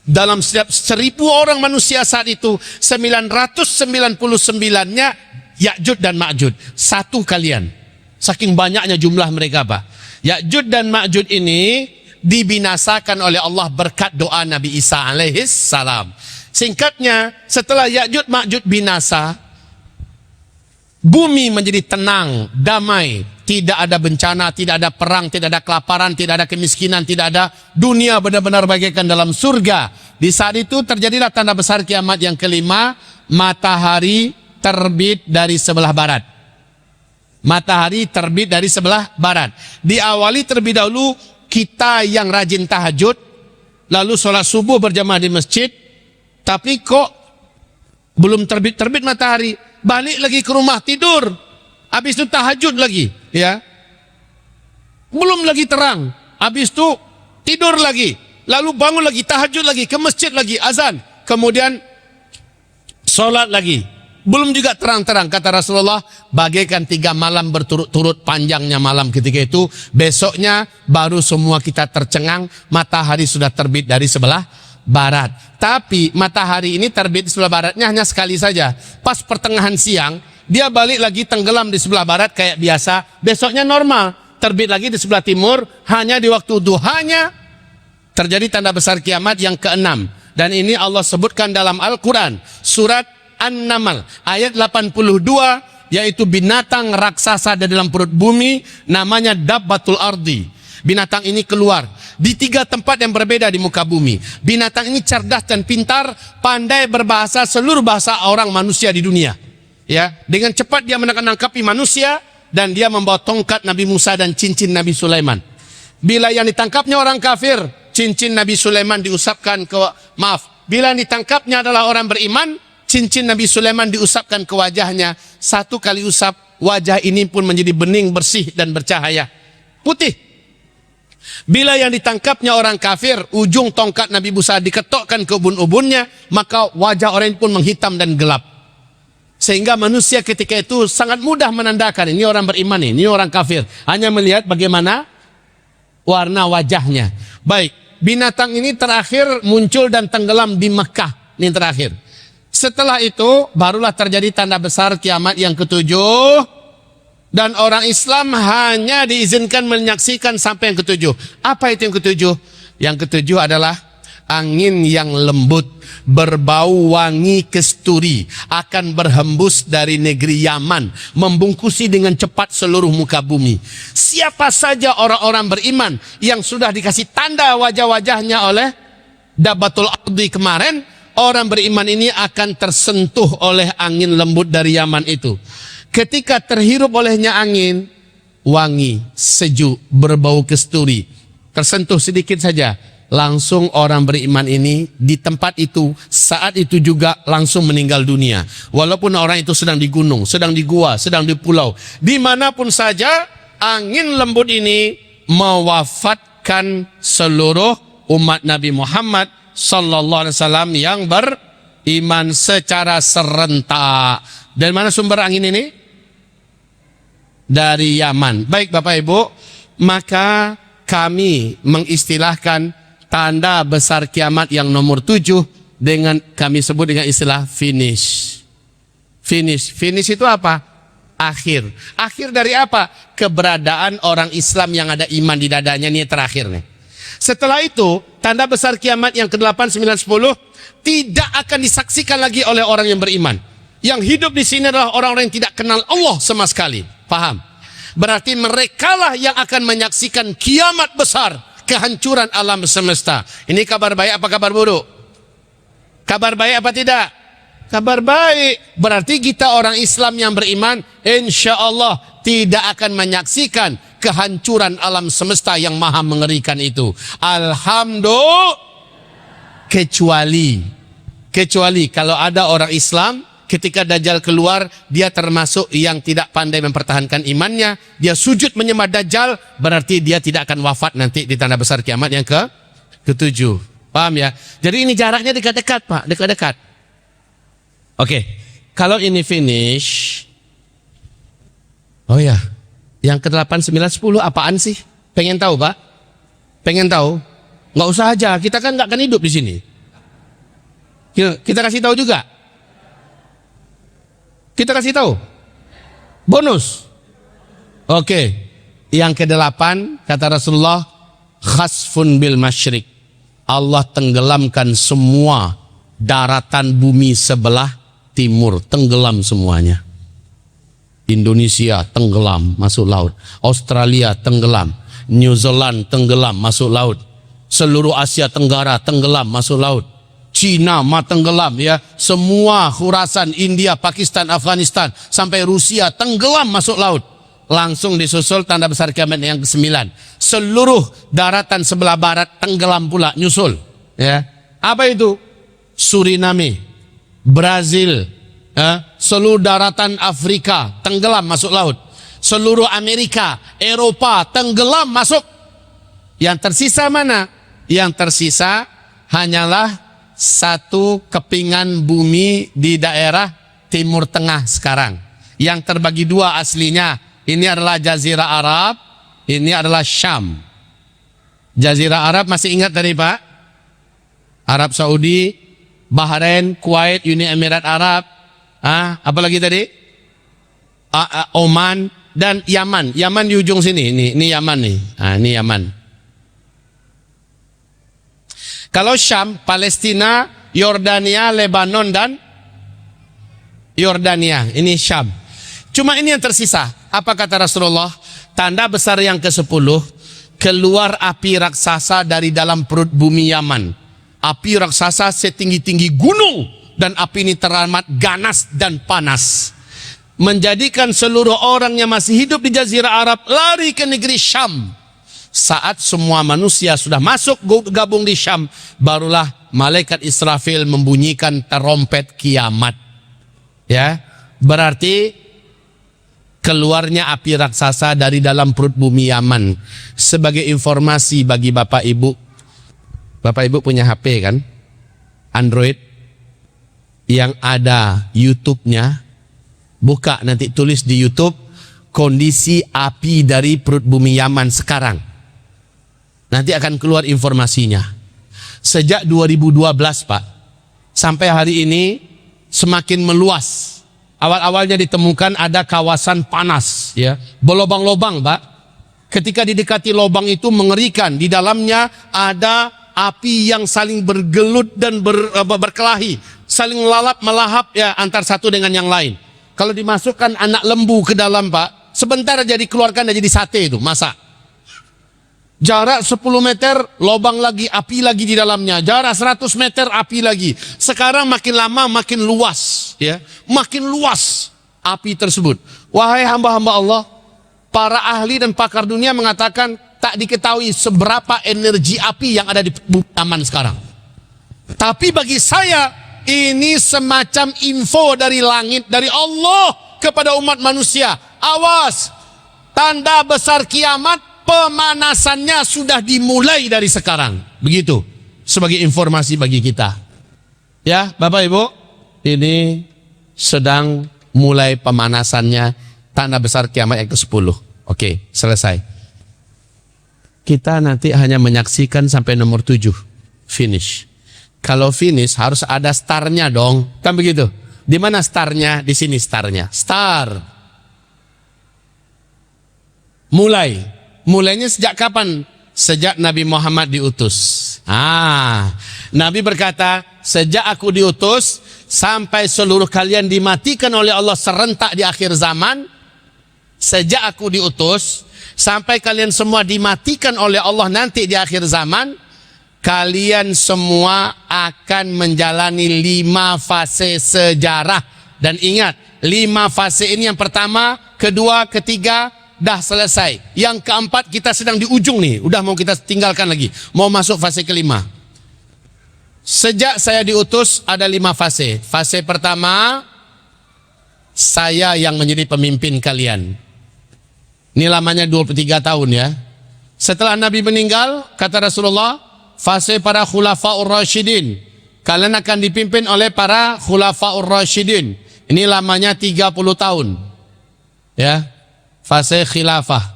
dalam setiap 1000 orang manusia saat itu, 999-nya Ya'juj dan Ma'juj. 1 kalian. Saking banyaknya jumlah mereka, Pak. Ya'juj dan Ma'juj ini dibinasakan oleh Allah berkat doa Nabi Isa alaihis salam. Singkatnya, setelah Ya'juj Ma'juj binasa, bumi menjadi tenang, damai. Tidak ada bencana, tidak ada perang, tidak ada kelaparan, tidak ada kemiskinan, tidak ada, dunia benar-benar bagaikan dalam surga. Di saat itu terjadilah tanda besar kiamat yang kelima, matahari terbit dari sebelah barat. Matahari terbit dari sebelah barat. Diawali terlebih dahulu kita yang rajin tahajud, lalu sholat subuh berjamaah di masjid, tapi kok belum terbit matahari, balik lagi ke rumah tidur. Habis itu tahajud lagi, ya. Belum lagi terang. Habis itu tidur lagi. Lalu bangun lagi, tahajud lagi, ke masjid lagi, azan. Kemudian sholat lagi. Belum juga terang-terang, kata Rasulullah, bagaikan 3 malam berturut-turut panjangnya malam ketika itu. Besoknya baru semua kita tercengang, matahari sudah terbit dari sebelah barat. Tapi matahari ini terbit di sebelah baratnya hanya sekali saja. Pas pertengahan siang, dia balik lagi tenggelam di sebelah barat kayak biasa. Besoknya normal, terbit lagi di sebelah timur, hanya di waktu duhanya terjadi tanda besar kiamat yang ke-6. Dan ini Allah sebutkan dalam Al-Quran, surat An-Naml ayat 82, yaitu binatang raksasa di dalam perut bumi, namanya Dabbatul Ardi. Binatang ini keluar di 3 tempat yang berbeda di muka bumi. Binatang ini cerdas dan pintar, pandai berbahasa seluruh bahasa orang manusia di dunia. Ya, dengan cepat dia menangkapi manusia, dan dia membawa tongkat Nabi Musa dan cincin Nabi Sulaiman. Bila yang ditangkapnya orang kafir, cincin Nabi Sulaiman diusapkan ke, bila yang ditangkapnya adalah orang beriman, cincin Nabi Sulaiman diusapkan ke wajahnya. 1 kali usap, wajah ini pun menjadi bening, bersih dan bercahaya, putih. Bila yang ditangkapnya orang kafir, ujung tongkat Nabi Musa diketokkan ke ubun-ubunnya, maka wajah orang ini pun menghitam dan gelap. Sehingga manusia ketika itu sangat mudah menandakan ini orang beriman, ini orang kafir. Hanya melihat bagaimana warna wajahnya. Baik, binatang ini terakhir muncul dan tenggelam di Mekah. Ini terakhir. Setelah itu barulah terjadi tanda besar kiamat yang ke-7, dan orang Islam hanya diizinkan menyaksikan sampai yang ke-7. Apa itu yang ke-7? Yang ke-7 adalah angin yang lembut berbau wangi kesturi akan berhembus dari negeri Yaman, membungkusi dengan cepat seluruh muka bumi. Siapa saja orang-orang beriman yang sudah dikasih tanda wajah-wajahnya oleh Dabbatul Ardi kemarin, orang beriman ini akan tersentuh oleh angin lembut dari Yaman itu. Ketika terhirup olehnya angin, wangi, sejuk, berbau kesturi, tersentuh sedikit saja, langsung orang beriman ini di tempat itu, saat itu juga langsung meninggal dunia. Walaupun orang itu sedang di gunung, sedang di gua, sedang di pulau, dimanapun saja, angin lembut ini mewafatkan seluruh umat Nabi Muhammad Sallallahu Alaihi Wasallam yang beriman secara serentak. Dari mana sumber angin ini? Dari Yaman. Baik Bapak Ibu, maka kami mengistilahkan tanda besar kiamat yang nomor 7 dengan kami sebut dengan istilah finish. Finish. Finish itu apa? Akhir. Akhir dari apa? Keberadaan orang Islam yang ada iman di dadanya, ini terakhir nih. Setelah itu, tanda besar kiamat yang ke-8, 9, 10 tidak akan disaksikan lagi oleh orang yang beriman. Yang hidup di sini adalah orang-orang yang tidak kenal Allah sama sekali. Paham? Berarti merekalah yang akan menyaksikan kiamat besar, kehancuran alam semesta. Ini kabar baik apa kabar buruk? Kabar baik apa tidak? Kabar baik. Berarti kita orang Islam yang beriman, insya Allah tidak akan menyaksikan kehancuran alam semesta yang maha mengerikan itu. Alhamdulillah. Kecuali kalau ada orang Islam ketika Dajjal keluar, dia termasuk yang tidak pandai mempertahankan imannya, dia sujud menyembah Dajjal, berarti dia tidak akan wafat nanti di tanda besar kiamat yang ke-7. Paham ya? Jadi ini jaraknya dekat-dekat Pak, dekat-dekat. Oke, kalau ini finish, oh ya, yang ke-8, 9, 10 apaan sih? Pengen tahu Pak? Pengen tahu? Nggak usah aja, kita kan nggak akan hidup di sini. Kita kasih tahu juga. Kita kasih tahu. Bonus. Oke. Yang ke-8 kata Rasulullah, khasfun bil masyrik. Allah tenggelamkan semua daratan bumi sebelah timur, tenggelam semuanya. Indonesia tenggelam masuk laut, Australia tenggelam, New Zealand tenggelam masuk laut, seluruh Asia Tenggara tenggelam masuk laut, Cina tenggelam ya, semua Khurasan, India, Pakistan, Afghanistan sampai Rusia tenggelam masuk laut. Langsung disusul tanda besar kiamat yang ke-9. Seluruh daratan sebelah barat tenggelam pula, nyusul ya. Apa itu? Suriname, Brazil, seluruh daratan Afrika tenggelam masuk laut. seluruh Amerika, Eropa tenggelam masuk. Yang tersisa mana? Yang tersisa hanyalah satu kepingan bumi di daerah Timur Tengah sekarang. Yang terbagi dua aslinya. Ini adalah Jazirah Arab, ini adalah Syam. Jazirah Arab masih ingat tadi Pak? Arab Saudi, Bahrain, Kuwait, Uni Emirat Arab, apa lagi tadi? Oman dan Yaman. Yaman di ujung sini. Ini Yaman nih. Ini Yaman. Kalau Syam, Palestina, Yordania, Lebanon dan Yordania. Ini Syam. Cuma ini yang tersisa. Apa kata Rasulullah? Tanda besar yang ke-10, keluar api raksasa dari dalam perut bumi Yaman. Api raksasa setinggi-tinggi gunung, dan api ini teramat ganas dan panas, menjadikan seluruh orang yang masih hidup di Jazirah Arab lari ke negeri Syam. Saat semua manusia sudah masuk gabung di Syam, barulah malaikat Israfil membunyikan terompet kiamat. Ya, berarti keluarnya api raksasa dari dalam perut bumi Yaman. Sebagai informasi bagi Bapak Ibu, Bapak Ibu punya HP kan? Android yang ada YouTube-nya. Buka nanti, tulis di YouTube kondisi api dari perut bumi Yaman sekarang. Nanti akan keluar informasinya. Sejak 2012 Pak, sampai hari ini semakin meluas. Awal-awalnya ditemukan ada kawasan panas, ya, berlobang-lobang Pak. Ketika didekati lobang itu mengerikan. Di dalamnya ada api yang saling bergelut dan berkelahi, saling melahap ya antar satu dengan yang lain. Kalau dimasukkan anak lembu ke dalam Pak, sebentar aja dikeluarkan dan jadi sate itu, masak. Jarak 10 meter, lobang lagi, api lagi di dalamnya. Jarak 100 meter, api lagi. Sekarang makin lama makin luas, ya, makin luas api tersebut. Wahai hamba-hamba Allah, para ahli dan pakar dunia mengatakan tak diketahui seberapa energi api yang ada di bumi Yaman sekarang. Tapi bagi saya ini semacam info dari langit, dari Allah kepada umat manusia. Awas, tanda besar kiamat, pemanasannya sudah dimulai dari sekarang. Begitu, sebagai informasi bagi kita. Ya Bapak Ibu, ini sedang mulai pemanasannya, tanda besar kiamat yang ke-10. Oke, selesai. Kita nanti hanya menyaksikan sampai nomor 7, finish. Kalau finish harus ada startnya dong, kan begitu? Di mana startnya? Di sini startnya. Start. Mulainya sejak kapan? Sejak Nabi Muhammad diutus. Nabi berkata, sejak aku diutus sampai seluruh kalian dimatikan oleh Allah serentak di akhir zaman. Sejak aku diutus sampai kalian semua dimatikan oleh Allah nanti di akhir zaman, kalian semua akan menjalani 5 fase sejarah. Dan ingat, 5 fase ini yang pertama, kedua, ketiga, dah selesai. Yang keempat kita sedang di ujung nih, udah mau kita tinggalkan lagi, mau masuk fase kelima. Sejak saya diutus ada 5 fase. Fase pertama, saya yang menjadi pemimpin kalian. Ini lamanya 23 tahun ya. Setelah Nabi meninggal, kata Rasulullah, fase para khulafaur rasyidin. Kalian akan dipimpin oleh para khulafaur rasyidin. Ini lamanya 30 tahun. Ya. Fase khilafah.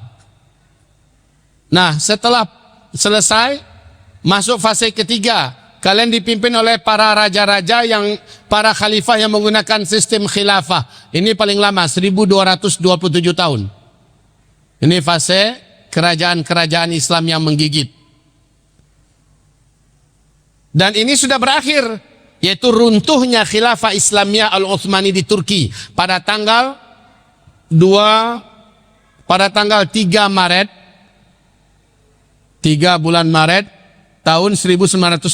Nah, setelah selesai, masuk fase ketiga. Kalian dipimpin oleh para raja-raja para khalifah yang menggunakan sistem khilafah. Ini paling lama, 1227 tahun. Ini fase kerajaan-kerajaan Islam yang menggigit. Dan ini sudah berakhir, yaitu runtuhnya khilafah Islamiyah Al-Utsmani di Turki pada tanggal 3 Maret, 3 bulan Maret tahun 1923.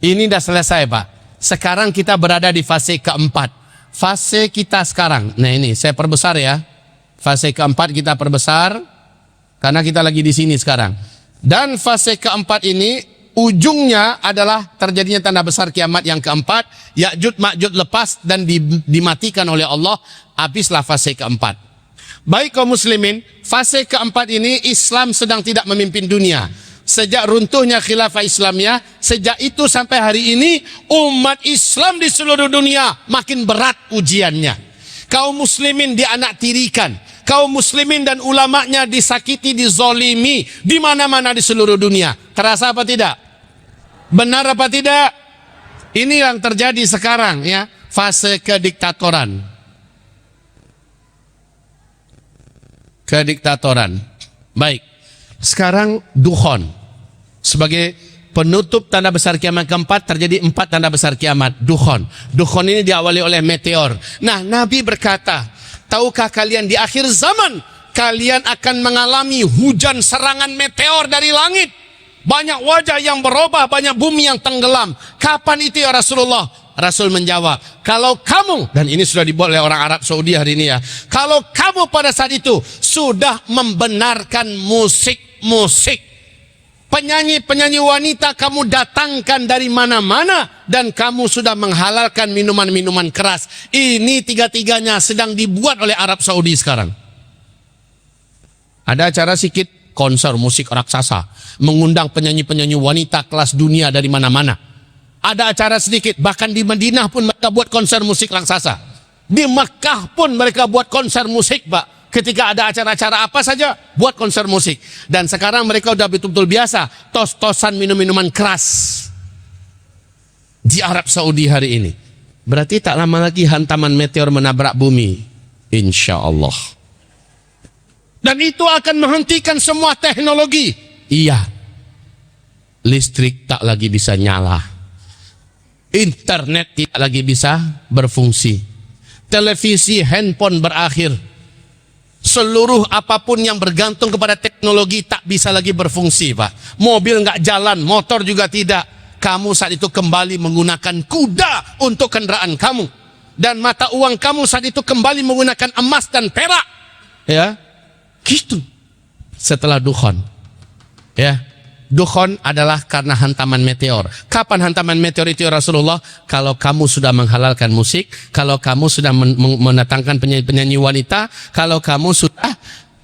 Ini sudah selesai Pak. Sekarang kita berada di fase keempat. Fase kita sekarang, nah ini saya perbesar ya. Fase keempat kita perbesar karena kita lagi di sini sekarang. Dan fase keempat ini ujungnya adalah terjadinya tanda besar kiamat yang keempat. Ya'juj Ma'juj lepas dan dimatikan oleh Allah. Habislah fase keempat. Baik kaum muslimin, fase keempat ini Islam sedang tidak memimpin dunia. Sejak runtuhnya khilafah Islamiyah, sejak itu sampai hari ini umat Islam di seluruh dunia makin berat ujiannya. Kaum muslimin dianaktirikan, kaum muslimin dan ulamanya disakiti, dizolimi di mana-mana di seluruh dunia. Terasa apa tidak? Benar apa tidak? Ini yang terjadi sekarang ya, fase kediktatoran. Kediktatoran. Baik. Sekarang dukhon. Sebagai penutup tanda besar kiamat keempat, terjadi 4 tanda besar kiamat. Dukhon. Dukhon ini diawali oleh meteor. Nah, Nabi berkata, tahukah kalian di akhir zaman kalian akan mengalami hujan serangan meteor dari langit. Banyak wajah yang berubah, banyak bumi yang tenggelam. Kapan itu ya Rasulullah? Rasul menjawab, kalau kamu, dan ini sudah dibuat oleh orang Arab Saudi hari ini ya, kalau kamu pada saat itu sudah membenarkan musik-musik, penyanyi-penyanyi wanita kamu datangkan dari mana-mana, dan kamu sudah menghalalkan minuman-minuman keras. Ini tiga-tiganya sedang dibuat oleh Arab Saudi sekarang. Ada acara sikit konser musik raksasa, mengundang penyanyi-penyanyi wanita kelas dunia dari mana-mana. Ada acara sedikit, bahkan di Madinah pun mereka buat konser musik raksasa. Di Mekah pun mereka buat konser musik, Pak. Ketika ada acara-acara apa saja, buat konser musik. Dan sekarang mereka udah betul-betul biasa, tos-tosan minum-minuman keras di Arab Saudi hari ini. Berarti tak lama lagi hantaman meteor menabrak bumi, insya Allah. Dan itu akan menghentikan semua teknologi. Iya, listrik tak lagi bisa nyala. Internet tidak lagi bisa berfungsi. Televisi, handphone berakhir. Seluruh apapun yang bergantung kepada teknologi tak bisa lagi berfungsi, Pak. Mobil nggak jalan, motor juga tidak. Kamu saat itu kembali menggunakan kuda untuk kendaraan kamu. Dan mata uang kamu saat itu kembali menggunakan emas dan perak. Ya, gitu. Setelah dukhon. Ya. Dukhon adalah karena hantaman meteor. Kapan hantaman meteor itu ya Rasulullah? Kalau kamu sudah menghalalkan musik, kalau kamu sudah mendatangkan penyanyi-penyanyi wanita, kalau kamu sudah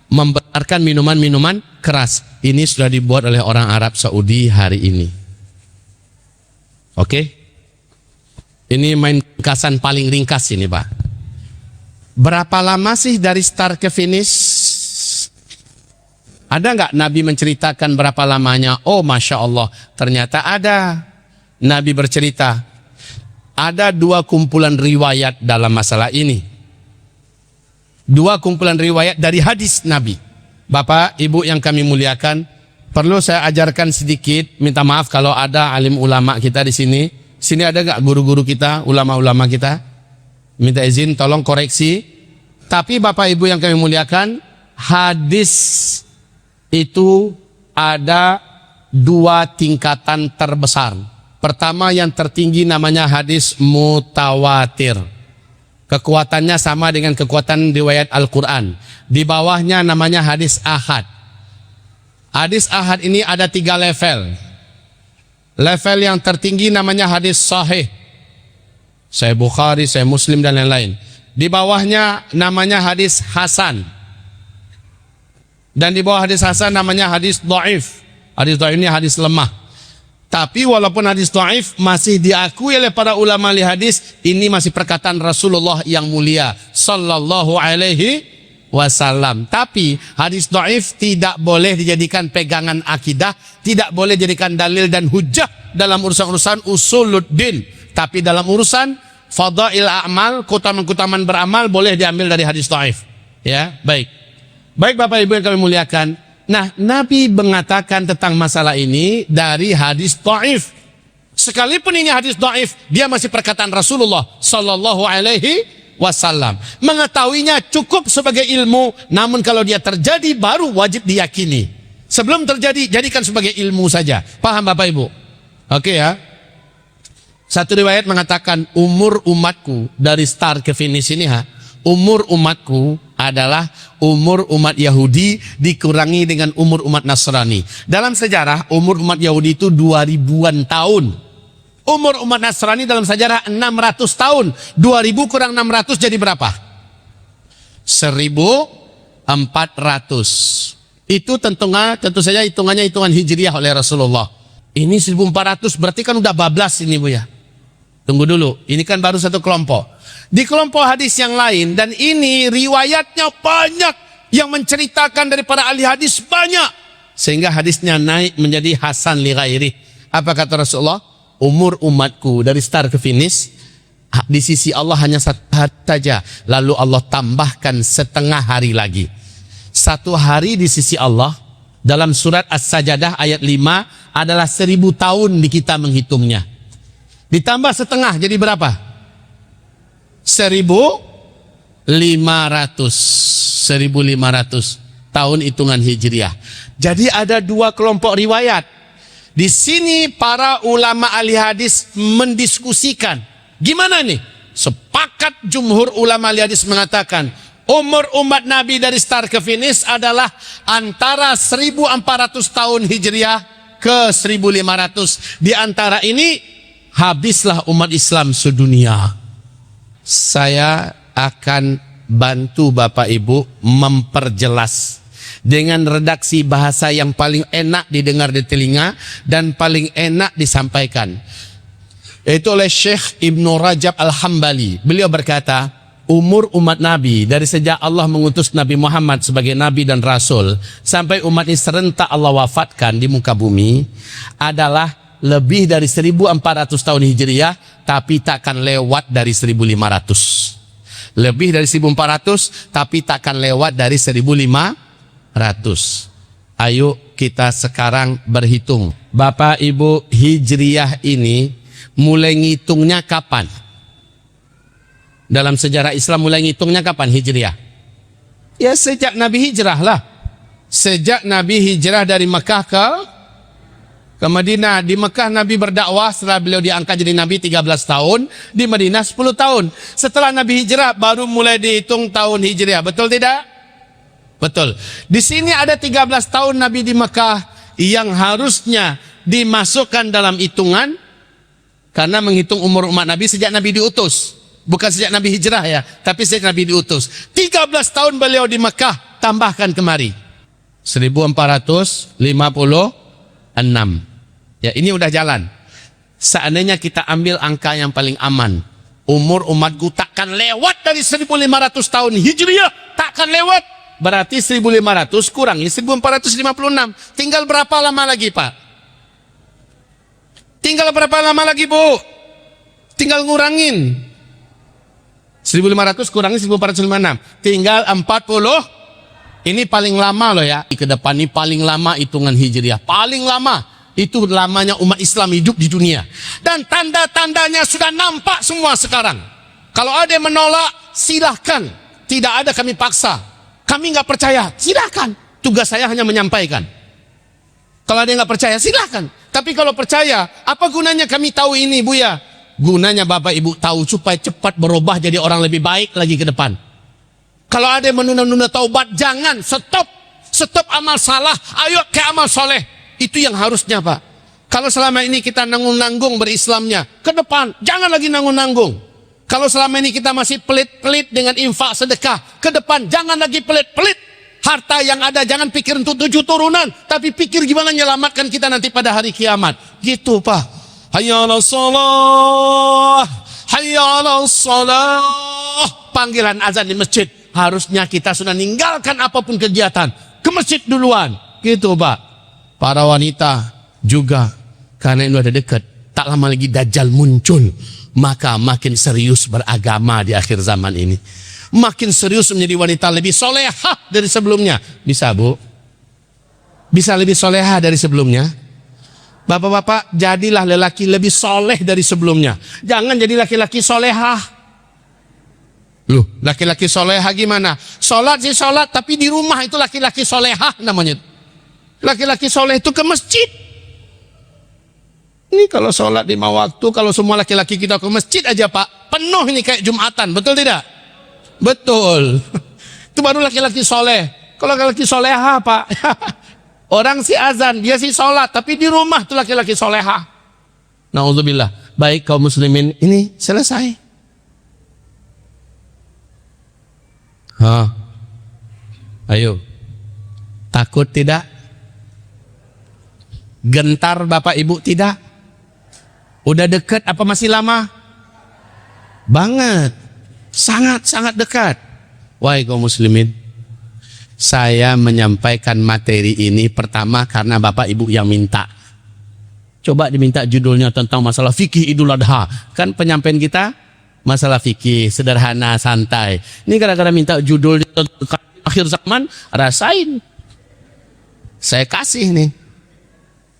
membenarkan minuman-minuman keras. Ini sudah dibuat oleh orang Arab Saudi hari ini. Oke? Ini main ringkasan paling ringkas ini, Pak. Berapa lama sih dari start ke finish? Ada nggak Nabi menceritakan berapa lamanya? Oh, Masya Allah, ternyata ada. Nabi bercerita, ada 2 kumpulan riwayat dalam masalah ini. 2 kumpulan riwayat dari hadis Nabi. Bapak, Ibu yang kami muliakan, perlu saya ajarkan sedikit, minta maaf kalau ada alim ulama kita di sini. Sini ada nggak guru-guru kita, ulama-ulama kita? Minta izin, tolong koreksi. Tapi Bapak Ibu yang kami muliakan, hadis itu ada 2 tingkatan terbesar. Pertama yang tertinggi namanya hadis mutawatir. Kekuatannya sama dengan kekuatan riwayat Al-Quran. Di bawahnya namanya hadis ahad. Hadis ahad ini ada 3 level. Level yang tertinggi namanya hadis sahih. Sahih Bukhari, Sahih Muslim dan lain-lain. Di bawahnya namanya hadis hasan. Dan di bawah hadis hasan namanya hadis dhaif. Hadis dhaif ini hadis lemah. Tapi walaupun hadis dhaif masih diakui oleh para ulama ahli hadis, ini masih perkataan Rasulullah yang mulia sallallahu alaihi wasallam. Tapi hadis dhaif tidak boleh dijadikan pegangan akidah, tidak boleh dijadikan dalil dan hujjah dalam urusan-urusan usuluddin. Tapi dalam urusan fadail a'mal, keutamaan-keutamaan beramal boleh diambil dari hadis dhaif. Ya, baik. Baik Bapak Ibu yang kami muliakan. Nah, Nabi mengatakan tentang masalah ini dari hadis dhaif. Sekalipun ini hadis dhaif, dia masih perkataan Rasulullah sallallahu alaihi wasallam. Mengetahuinya cukup sebagai ilmu, namun kalau dia terjadi baru wajib diyakini. Sebelum terjadi, jadikan sebagai ilmu saja. Paham Bapak Ibu? Oke ya. Satu riwayat mengatakan umur umatku dari start ke finish ini umur umatku adalah umur umat Yahudi dikurangi dengan umur umat Nasrani. Dalam sejarah umur umat Yahudi itu 2000-an tahun. Umur umat Nasrani dalam sejarah 600 tahun. 2000 kurang 600 jadi berapa? 1400. Itu tentu saja hitungannya hitungan Hijriah oleh Rasulullah. Ini 1400 berarti kan udah bablas ini Bu ya. Tunggu dulu, ini kan baru satu kelompok. Di kelompok hadis yang lain, dan ini riwayatnya banyak yang menceritakan dari para ahli hadis banyak, sehingga hadisnya naik menjadi hasan li ghairi. Apa kata Rasulullah? Umur umatku dari start ke finish di sisi Allah hanya satu hari saja, lalu Allah tambahkan setengah hari lagi. Satu hari di sisi Allah dalam surat As-Sajadah ayat 5 adalah 1000 tahun di kita menghitungnya. Ditambah setengah jadi berapa? 1500 tahun hitungan Hijriah. Jadi ada dua kelompok riwayat. Di sini para ulama ahli hadis mendiskusikan. Gimana nih? Sepakat jumhur ulama ahli hadis mengatakan umur umat Nabi dari start ke finish adalah antara 1400 tahun Hijriah ke 1500. Di antara ini habislah umat Islam sedunia. Saya akan bantu Bapak Ibu memperjelas dengan redaksi bahasa yang paling enak didengar di telinga dan paling enak disampaikan. Itu oleh Syekh Ibnu Rajab Al-Hambali. Beliau berkata, umur umat Nabi dari sejak Allah mengutus Nabi Muhammad sebagai Nabi dan Rasul sampai umat ini serentak Allah wafatkan di muka bumi adalah lebih dari 1400 tahun Hijriah, tapi takkan lewat dari 1500. Lebih dari 1400, tapi takkan lewat dari 1500. Ayo kita sekarang berhitung. Bapak Ibu, Hijriah ini mulai ngitungnya kapan? Dalam sejarah Islam mulai ngitungnya kapan Hijriah? Ya sejak Nabi hijrah lah. Sejak Nabi hijrah dari Mekah ke Madinah. Di Mekah Nabi berdakwah, setelah beliau diangkat jadi Nabi 13 tahun, di Madinah 10 tahun. Setelah Nabi hijrah baru mulai dihitung tahun Hijriah. Betul tidak? Betul. Di sini ada 13 tahun Nabi di Mekah yang harusnya dimasukkan dalam hitungan karena menghitung umur umat Nabi sejak Nabi diutus. Bukan sejak Nabi hijrah ya, tapi sejak Nabi diutus. 13 tahun beliau di Mekah, tambahkan kemari 1456. Ya, ini udah jalan. Seandainya kita ambil angka yang paling aman, umur umatku takkan lewat dari 1500 tahun Hijriah, takkan lewat. Berarti 1500 kurangi 1456. Tinggal berapa lama lagi, Pak? Tinggal berapa lama lagi, Bu? Tinggal ngurangin. 1500 kurangi 1456. Tinggal 40. Ini paling lama loh ya. Ke depan ini paling lama hitungan Hijriah. Paling lama. Itu lamanya umat Islam hidup di dunia. Dan tanda-tandanya sudah nampak semua sekarang. Kalau ada yang menolak, silahkan. Tidak ada kami paksa. Kami nggak percaya, silahkan. Tugas saya hanya menyampaikan. Kalau ada yang nggak percaya, silahkan. Tapi kalau percaya, apa gunanya kami tahu ini, Buya? Gunanya Bapak Ibu tahu supaya cepat berubah jadi orang lebih baik lagi ke depan. Kalau ada yang menunda-nunda taubat, jangan, stop. Stop amal salah, ayo ke amal soleh. Itu yang harusnya, Pak. Kalau selama ini kita nanggung-nanggung berislamnya, ke depan jangan lagi nanggung-nanggung. Kalau selama ini kita masih pelit-pelit dengan infak sedekah, ke depan jangan lagi pelit-pelit. Harta yang ada jangan pikir untuk 7 turunan, tapi pikir gimana menyelamatkan kita nanti pada hari kiamat. Gitu, Pak. Hayya 'alas shalah, hayya 'alas shalah. Panggilan azan di masjid, harusnya kita sudah ninggalkan apapun kegiatan, ke masjid duluan. Gitu, Pak. Para wanita juga, karena ini udah dekat, tak lama lagi Dajjal muncul, maka makin serius beragama di akhir zaman ini. Makin serius menjadi wanita lebih solehah dari sebelumnya. Bisa, Bu? Bisa lebih solehah dari sebelumnya? Bapak-bapak, jadilah lelaki lebih soleh dari sebelumnya. Jangan jadi laki-laki solehah. Loh, laki-laki solehah gimana? Sholat sih sholat, tapi di rumah itu laki-laki solehah namanya. Laki-laki soleh itu ke masjid. Ini kalau sholat 5 waktu, kalau semua laki-laki kita ke masjid aja, Pak, penuh ini kayak Jumatan, betul tidak? Betul. Itu baru laki-laki soleh. Kalau laki-laki soleha, Pak. Orang si azan, dia si sholat, tapi di rumah tuh laki-laki soleha. Na'udzubillah. Baik kaum muslimin, ini selesai. Ayo. Takut tidak? Gentar Bapak Ibu tidak? Udah dekat apa masih lama? Banget. Sangat-sangat dekat. Wahai kaum muslimin, saya menyampaikan materi ini pertama karena Bapak Ibu yang minta. Coba diminta judulnya tentang masalah fikih Idul Adha. Kan penyampaian kita masalah fikih, sederhana, santai. Ini gara-gara minta judul akhir zaman, rasain. Saya kasih nih.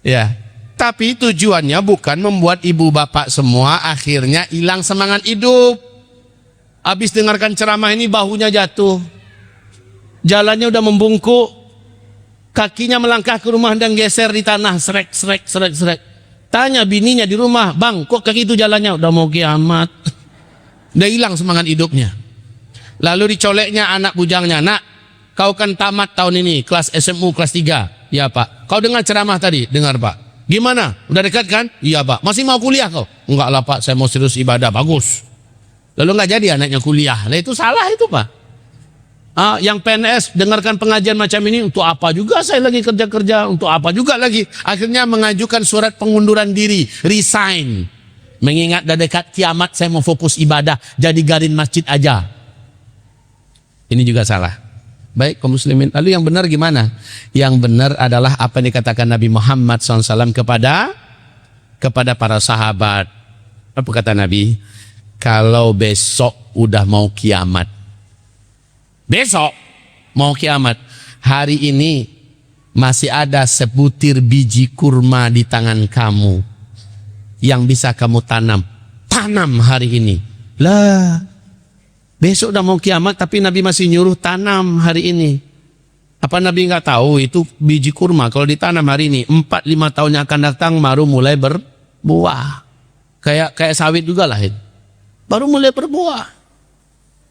Ya. Tapi tujuannya bukan membuat ibu bapak semua akhirnya hilang semangat hidup. Habis dengarkan ceramah ini bahunya jatuh. Jalannya udah membungkuk. Kakinya melangkah ke rumah dan geser di tanah. Srek, srek, srek, srek. Tanya bininya di rumah, bang, kok kaki itu jalannya? Udah mau kiamat. Udah hilang semangat hidupnya. Lalu dicoleknya anak bujangnya. Nak, kau kan tamat tahun ini, kelas SMU, kelas 3. Ya Pak. Kau dengar ceramah tadi? Dengar Pak. Gimana? Udah dekat kan? Iya Pak. Masih mau kuliah kau? Enggak lah Pak, saya mau serius ibadah. Bagus. Lalu nggak jadi anaknya kuliah. Nah itu salah itu Pak. Yang PNS dengarkan pengajian macam ini, untuk apa juga saya lagi kerja-kerja, untuk apa juga lagi. Akhirnya mengajukan surat pengunduran diri, resign. Mengingat dah dekat kiamat saya mau fokus ibadah, jadi garin masjid aja. Ini juga salah. Baik kaum muslimin, lalu yang benar gimana? Yang benar adalah apa yang dikatakan Nabi Muhammad SAW kepada para sahabat. Apa kata Nabi? Kalau besok udah mau kiamat, besok mau kiamat, hari ini masih ada sebutir biji kurma di tangan kamu yang bisa kamu tanam hari ini. Lah, besok udah mau kiamat tapi Nabi masih nyuruh tanam hari ini. Apa Nabi nggak tahu itu biji kurma kalau ditanam hari ini 4-5 tahun yang akan datang baru mulai berbuah. Kayak sawit juga lah itu. Baru mulai berbuah.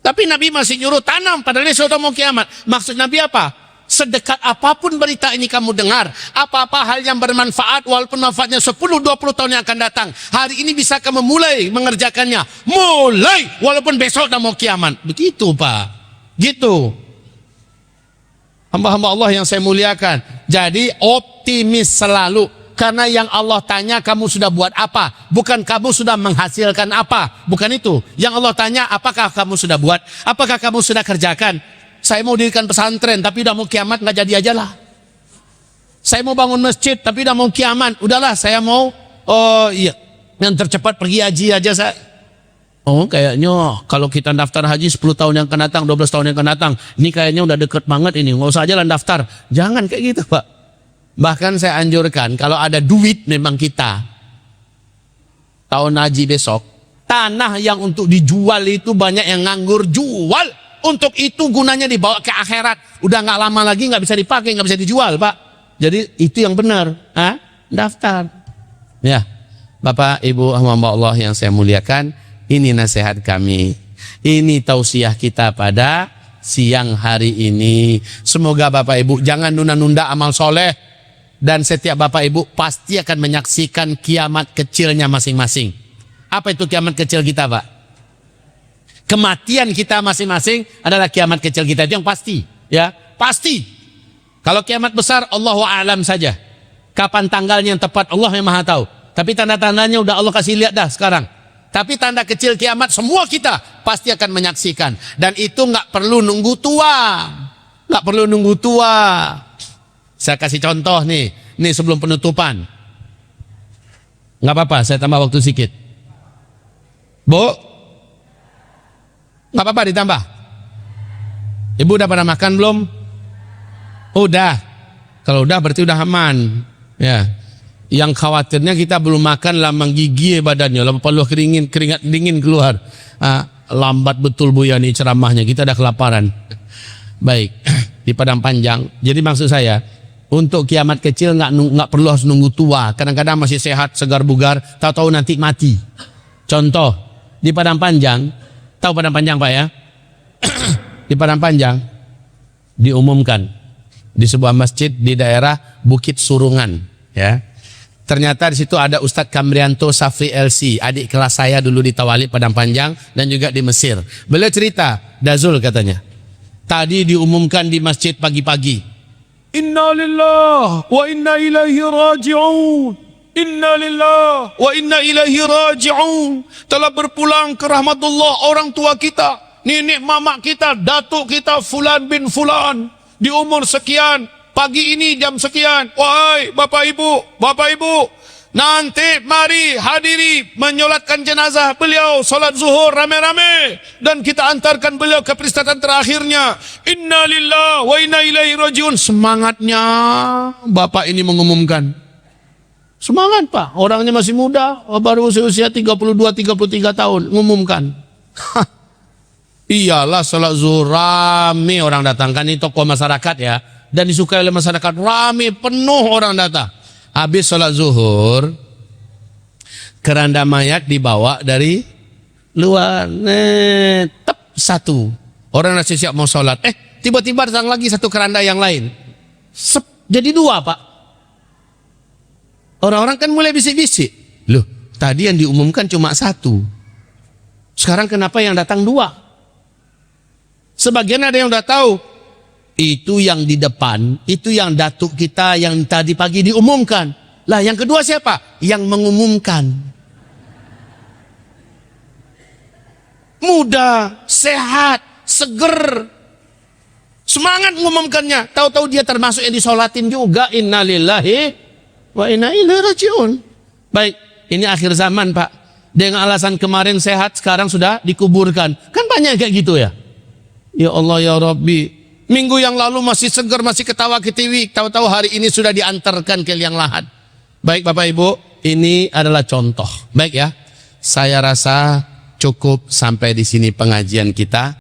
Tapi Nabi masih nyuruh tanam padahal besok udah mau kiamat. Maksud Nabi apa? Sedekat apapun berita ini kamu dengar, apa-apa hal yang bermanfaat walaupun manfaatnya 10-20 tahun yang akan datang, hari ini bisa kamu mulai mengerjakannya. Mulai walaupun besok udah mau kiamat. Begitu Pak. Gitu. Hamba-hamba Allah yang saya muliakan. Jadi optimis selalu. Karena yang Allah tanya kamu sudah buat apa, bukan kamu sudah menghasilkan apa, bukan itu. Yang Allah tanya apakah kamu sudah buat, apakah kamu sudah kerjakan. Saya mau dirikan pesantren tapi udah mau kiamat, nggak jadi aja lah. Saya mau bangun masjid tapi udah mau kiamat, udahlah saya mau yang tercepat pergi haji aja saya. Oh kayaknya kalau kita daftar haji 10 tahun yang akan datang, 12 tahun yang akan datang, ini kayaknya udah deket banget ini, nggak usah aja lah daftar. Jangan kayak gitu Pak. Bahkan saya anjurkan kalau ada duit memang kita tahun haji besok, tanah yang untuk dijual itu banyak yang nganggur jual. Untuk itu gunanya dibawa ke akhirat. Udah nggak lama lagi nggak bisa dipakai, nggak bisa dijual Pak. Jadi itu yang benar. Daftar. Ya, Bapak Ibu hamba Allah yang saya muliakan, ini nasihat kami. Ini tausiah kita pada siang hari ini. Semoga Bapak Ibu jangan nunda-nunda amal soleh. Dan setiap Bapak Ibu pasti akan menyaksikan kiamat kecilnya masing-masing. Apa itu kiamat kecil kita Pak? Kematian kita masing-masing adalah kiamat kecil kita, itu yang pasti, ya pasti. Kalau kiamat besar, Allahu a'lam saja. Kapan tanggalnya yang tepat, Allah yang maha tahu. Tapi tanda-tandanya udah Allah kasih lihat dah sekarang. Tapi tanda kecil kiamat semua kita pasti akan menyaksikan. Dan itu nggak perlu nunggu tua, nggak perlu nunggu tua. Saya kasih contoh nih sebelum penutupan. Nggak apa-apa, saya tambah waktu sedikit. Bu, nggak apa-apa ditambah. Ibu udah pada makan belum? Udah. Kalau udah berarti udah aman. Ya. Yang khawatirnya kita belum makan lah menggigil badannya, lalu perlu keringat dingin keluar. Lambat betul Bu Yani ceramahnya, kita ada kelaparan. Baik, di Padang Panjang. Jadi maksud saya, untuk kiamat kecil nggak perlu harus nunggu tua. Kadang-kadang masih sehat, segar bugar, tahu-tahu nanti mati. Contoh di Padang Panjang, tahu Padang Panjang Pak ya? Di Padang Panjang diumumkan di sebuah masjid di daerah Bukit Surungan, ya. Ternyata di situ ada Ustadz Kamrianto Safri LC, adik kelas saya dulu di Tawali Padang Panjang dan juga di Mesir. Beliau cerita, Dazul katanya, tadi diumumkan di masjid pagi-pagi, Inna lillah wa inna ilaihi raji'un. Inna lillah wa inna ilaihi raji'un. Telah berpulang ke rahmatullah orang tua kita, nenek mamak kita, datuk kita Fulan bin Fulan di umur sekian, pagi ini jam sekian. Wahai bapak ibu, nanti mari hadiri menyolatkan jenazah beliau, solat zuhur rame-rame, dan kita antarkan beliau ke peristirahatan terakhirnya. Inna lillah wa inna ilaihi rajiun. Semangatnya bapak ini mengumumkan. Semangat pak, orangnya masih muda, baru usia 32-33 tahun, mengumumkan. Iyalah salat zuhur rame orang datang, kan ini tokoh masyarakat ya, dan disukai oleh masyarakat, rame penuh orang datang. Habis salat zuhur, keranda mayat dibawa dari luar, tep satu, orang masih siap mau salat, tiba-tiba datang lagi satu keranda yang lain, jadi dua pak. Orang-orang kan mulai bisik-bisik, loh tadi yang diumumkan cuma satu, sekarang kenapa yang datang dua? Sebagian ada yang udah tahu, itu yang di depan, itu yang datuk kita yang tadi pagi diumumkan. Lah yang kedua siapa? Yang mengumumkan. Muda, sehat, seger, semangat mengumumkannya. Tahu-tahu dia termasuk yang disolatin juga. Innalillahi wa inna ilaihi rajiun. Baik, ini akhir zaman pak. Dengan alasan kemarin sehat, sekarang sudah dikuburkan. Kan banyak kayak gitu ya. Ya Allah ya Rabbi, minggu yang lalu masih segar, masih ketawa ketiwi, tahu-tahu hari ini sudah diantarkan ke liang lahat. Baik Bapak Ibu, ini adalah contoh. Baik ya, saya rasa cukup sampai di sini pengajian kita.